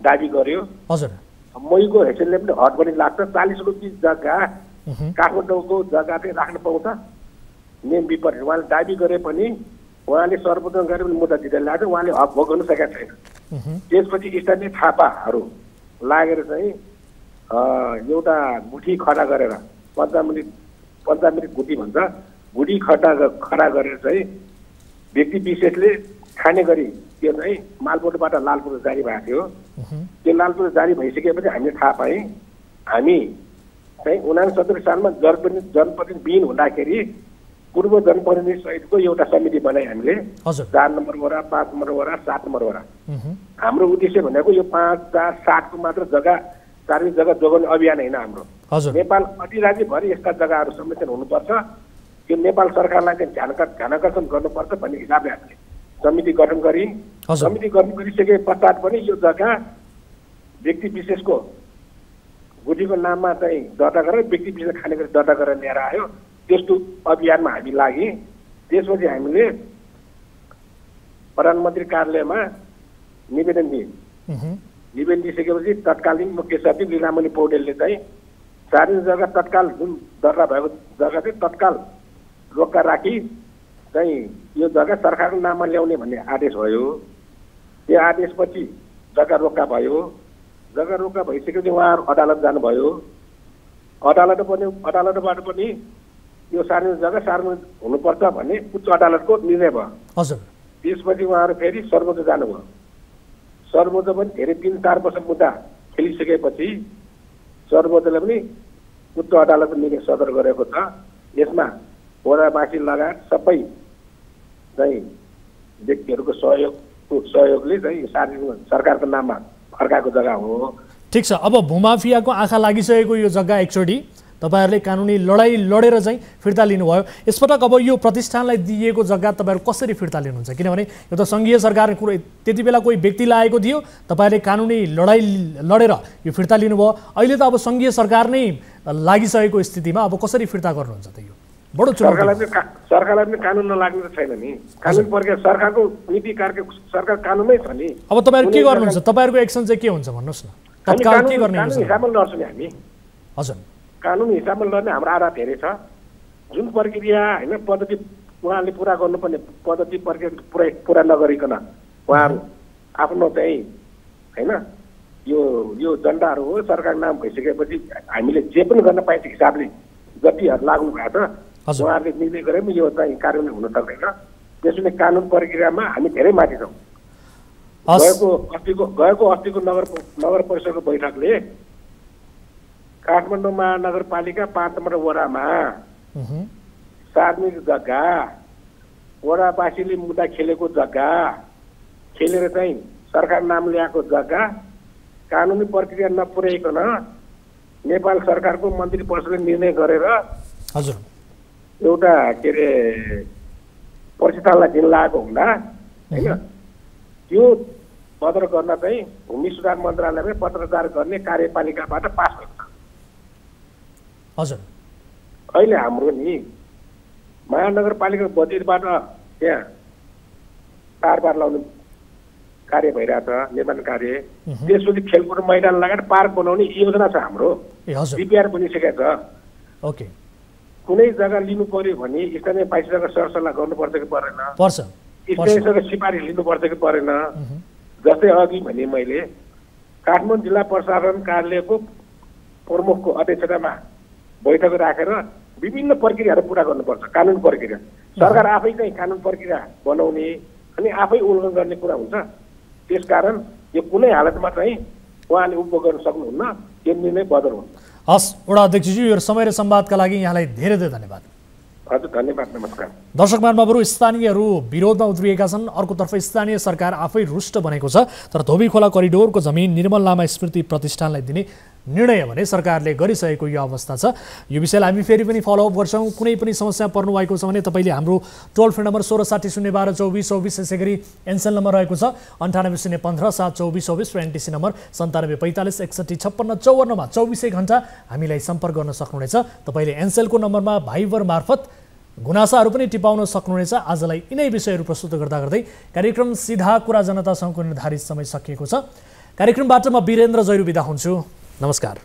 दाबी गर्यो। हजुर, मैको हैसियतले पनि हद पनि लाग्छ। 40 रुपियाँ जग्गा काठमाडौँको जग्गा चाहिँ राख्न पाउँछ, नियम विपरीत उहाँले दाबी गरे पनि उहाँले सर्वोच्च गरे पनि मुद्दा दिँदै लाग्छ। उहाँले हक भोग गर्नु सकेका छैन। त्यसपछि स्थानीय थापाहरू लागेर चाहिँ एउटा गुठी खडा गरेर पञ्चामृत गुठी भन्छ, गुठी खडा गरेर चाहिँ व्यक्ति विशेषले खाने गरी त्यो चाहिँ मालपोतबाट लालपुर जारी भएको थियो। त्यो लालपुर जारी भइसकेपछि हामीले थाहा पायौँ। हामी चाहिँ 69 सालमा जनप्रतिनिधिविहीन हुँदाखेरि पूर्व जनप्रतिनिधि सहितको एउटा समिति बनाए हामीले 4 नम्बर वडा 5 नम्बर वडा 7 नम्बर वडा। हाम्रो उद्देश्य भनेको यो 5, 4, 7 को मात्र जग्गा सार्वजनिक जग्गा जोगाउने अभियान होइन हाम्रो। नेपाल अधिराज्यभरि यस्ता जग्गाहरू संरक्षण हुनुपर्छ, यो नेपाल सरकारलाई चाहिँ ध्यानाकर्षण गर्नुपर्छ भन्ने हिसाबले हामीले समिति गठन गरी समिति गठन गरिसके पश्चात पनि यो जग्गा व्यक्ति विशेषको गुठीको नाममा चाहिँ दर्ता गरेर व्यक्ति विशेष खाने गरी दर्ता गरेर ल्याएर आयो। त्यस्तो अभियानमा हामी लाग्यौँ। त्यसपछि हामीले प्रधानमन्त्री कार्यालयमा निवेदन दियौँ। निवेदन दिइसकेपछि तत्कालीन मुख्य सचिव लीलामणि पौडेलले चाहिँ सार्वजनिक जग्गा तत्काल जुन दर्ता भएको जग्गा चाहिँ तत्काल रोक्का राखी चाहिँ यो जग्गा सरकारको नाममा ल्याउने भन्ने आदेश भयो। त्यो आदेशपछि जग्गा रोक्का भयो। जग्गा रोक्का भइसकेपछि उहाँहरू अदालत जानुभयो। अदालतबाट पनि यो सार्वजनिक जग्गा सार्वजनिक हुनुपर्छ भन्ने उच्च अदालतको निर्णय भयो। त्यसपछि उहाँहरू फेरि सर्वोच्च जानुभयो। सर्वोच्च पनि धेरै 3-4 वर्ष मुद्दा खेलिसकेपछि सर्वोच्चले पनि उच्च अदालतको निर्णय सदर गरेको छ। यसमा वडावासी लगायत सबै चाहिँ व्यक्तिहरूको सहयोगले चाहिँ सार्वजनिक सरकारको नाममा फर्काएको जग्गा हो। ठिक छ। अब भूमाफियाको आँखा लागिसकेको यो जग्गा एकचोटि तपाईहरुले कानुनी लडाई लडेर चाहिँ फिर्ता लिनुभयो। यसपटक अब यो प्रतिष्ठानलाई दिएको जग्गा तपाईहरु कसरी फिर्ता लिनुहुन्छ? किनभने यो त संघीय सरकारको कुरो, त्यति बेला कोही व्यक्ति लागेको थियो, तपाईहरुले कानुनी लडाई लडेर यो फिर्ता लिनुभयो। अहिले त अब संघीय सरकार नै लागिसकेको स्थितिमा अब कसरी फिर्ता गर्नुहुन्छ त? यो बडो सरकारलाई पनि कानुन नलाग्नु त छैन नि। कानुन प्रक्रिया सरकारको नीति कार्य सरकार कानुनमै छ नि। अब तपाईहरु के गर्नुहुन्छ? तपाईहरुको एक्सन चाहिँ के हुन्छ भन्नुस् न? तत्काल के गर्ने कानुन हिसाबमा लड्छौँ हामी। हजुर, कानुन हिसाबमा लड्ने हाम्रो आधार धेरै छ। जुन प्रक्रिया हैन पद्धति उहाँले पुरा गर्नुपर्ने पद्धति प्रक्रिया पुरा नगरिकन उहाँहरू आफ्नो चाहिँ हैन यो जनताहरू हो, सरकार नाम भइसकेपछि हामीले जे पनि गर्न पाइन्छ हिसाबले जतिहरू लाग्नु भएको छ उहाँहरूले निर्णय गरे पनि यो चाहिँ कार्यान्वयन हुन सक्दैन। त्यसैले कानुन प्रक्रियामा हामी धेरै माथि छौँ। गएको अस्तिको नगर परिषदको बैठकले काठमाडौँ महानगरपालिका 5 नम्बर वडामा सार्वजनिक जग्गा वडावासीले मुद्दा खेलेको जग्गा खेलेर चाहिँ सरकार नाम ल्याएको जग्गा कानुनी प्रक्रिया नपुर्याइकन नेपाल सरकारको मन्त्री परिषदले निर्णय गरेर हजुर एउटा के अरे प्रतिष्ठानलाई दिन लागेको हुँदा हैन त्यो बदर गर्न चाहिँ भूमि सुधार मन्त्रालयमै पत्रचार गर्ने कार्यपालिकाबाट पास भएको छ। हजुर, अहिले हाम्रो नि महानगरपालिका बजेटबाट त्यहाँ तारबार लाउने कार्य भइरहेछ, निर्माण कार्य। त्यसपछि खेलकुद मैदान लगाएर पार्क बनाउने योजना छ हाम्रो, डिपिआर बनिसकेको छ। ओके, कुनै जग्गा लिनु पर्यो भने स्थानीय पालिकासँग सरसल्लाह गर्नुपर्छ कि परेन? पर्छ। स्थानीयसँग सिफारिस लिनुपर्छ कि परेन? जस्तै अघि भने मैले काठमाडौँ जिल्ला प्रशासन कार्यालयको प्रमुखको अध्यक्षतामा बैठक राखेर विभिन्न प्रक्रियाहरू पुरा गर्नुपर्छ। कानुन प्रक्रिया सरकार आफै चाहिँ कानुन प्रक्रिया बनाउने अनि आफै उल्लङ्घन गर्ने कुरा हुन्छ। त्यसकारण यो कुनै हालतमा चाहिँ उहाँले उपभोग गर्न सक्नुहुन्न, यो निर्णय बदल हुन्छ। हस्, वडा अध्यक्षज्यू, यो समय र संवादका लागि यहाँलाई धेरै धेरै धन्यवाद। हजुर, धन्यवाद, नमस्कार। दर्शक महानुभावहरू, स्थानीयहरू विरोधमा उत्रिएका छन्। अर्कोतर्फ स्थानीय सरकार आफै रुष्ट बनेको छ। तर धोबी खोला करिडोरको जमिन निर्मल लामा स्मृति प्रतिष्ठानलाई दिने निर्णय भने सरकारले गरिसकेको यो अवस्था छ। यो विषयलाई हामी फेरि पनि फलोअप गर्छौँ। कुनै पनि समस्या पर्नु भएको छ भने तपाईँले हाम्रो टोल फ्री नम्बर 1660 012 24 24, यसै गरी एनसेल नम्बर रहेको छ 98 015 724 24 र एनटिसी नम्बर 97 45 61 56 54मा 24 घण्टा हामीलाई सम्पर्क गर्न सक्नुहुनेछ। तपाईँले एनसेलको नम्बरमा भाइबर मार्फत गुनासाहरू पनि टिपाउन सक्नुहुनेछ। आजलाई यिनै विषयहरू प्रस्तुत गर्दा गर्दै कार्यक्रम सिधा कुरा जनतासँगको निर्धारित समय सकिएको छ। कार्यक्रमबाट म वीरेन्द्र जैरू बिदा हुन्छु। नमस्कार।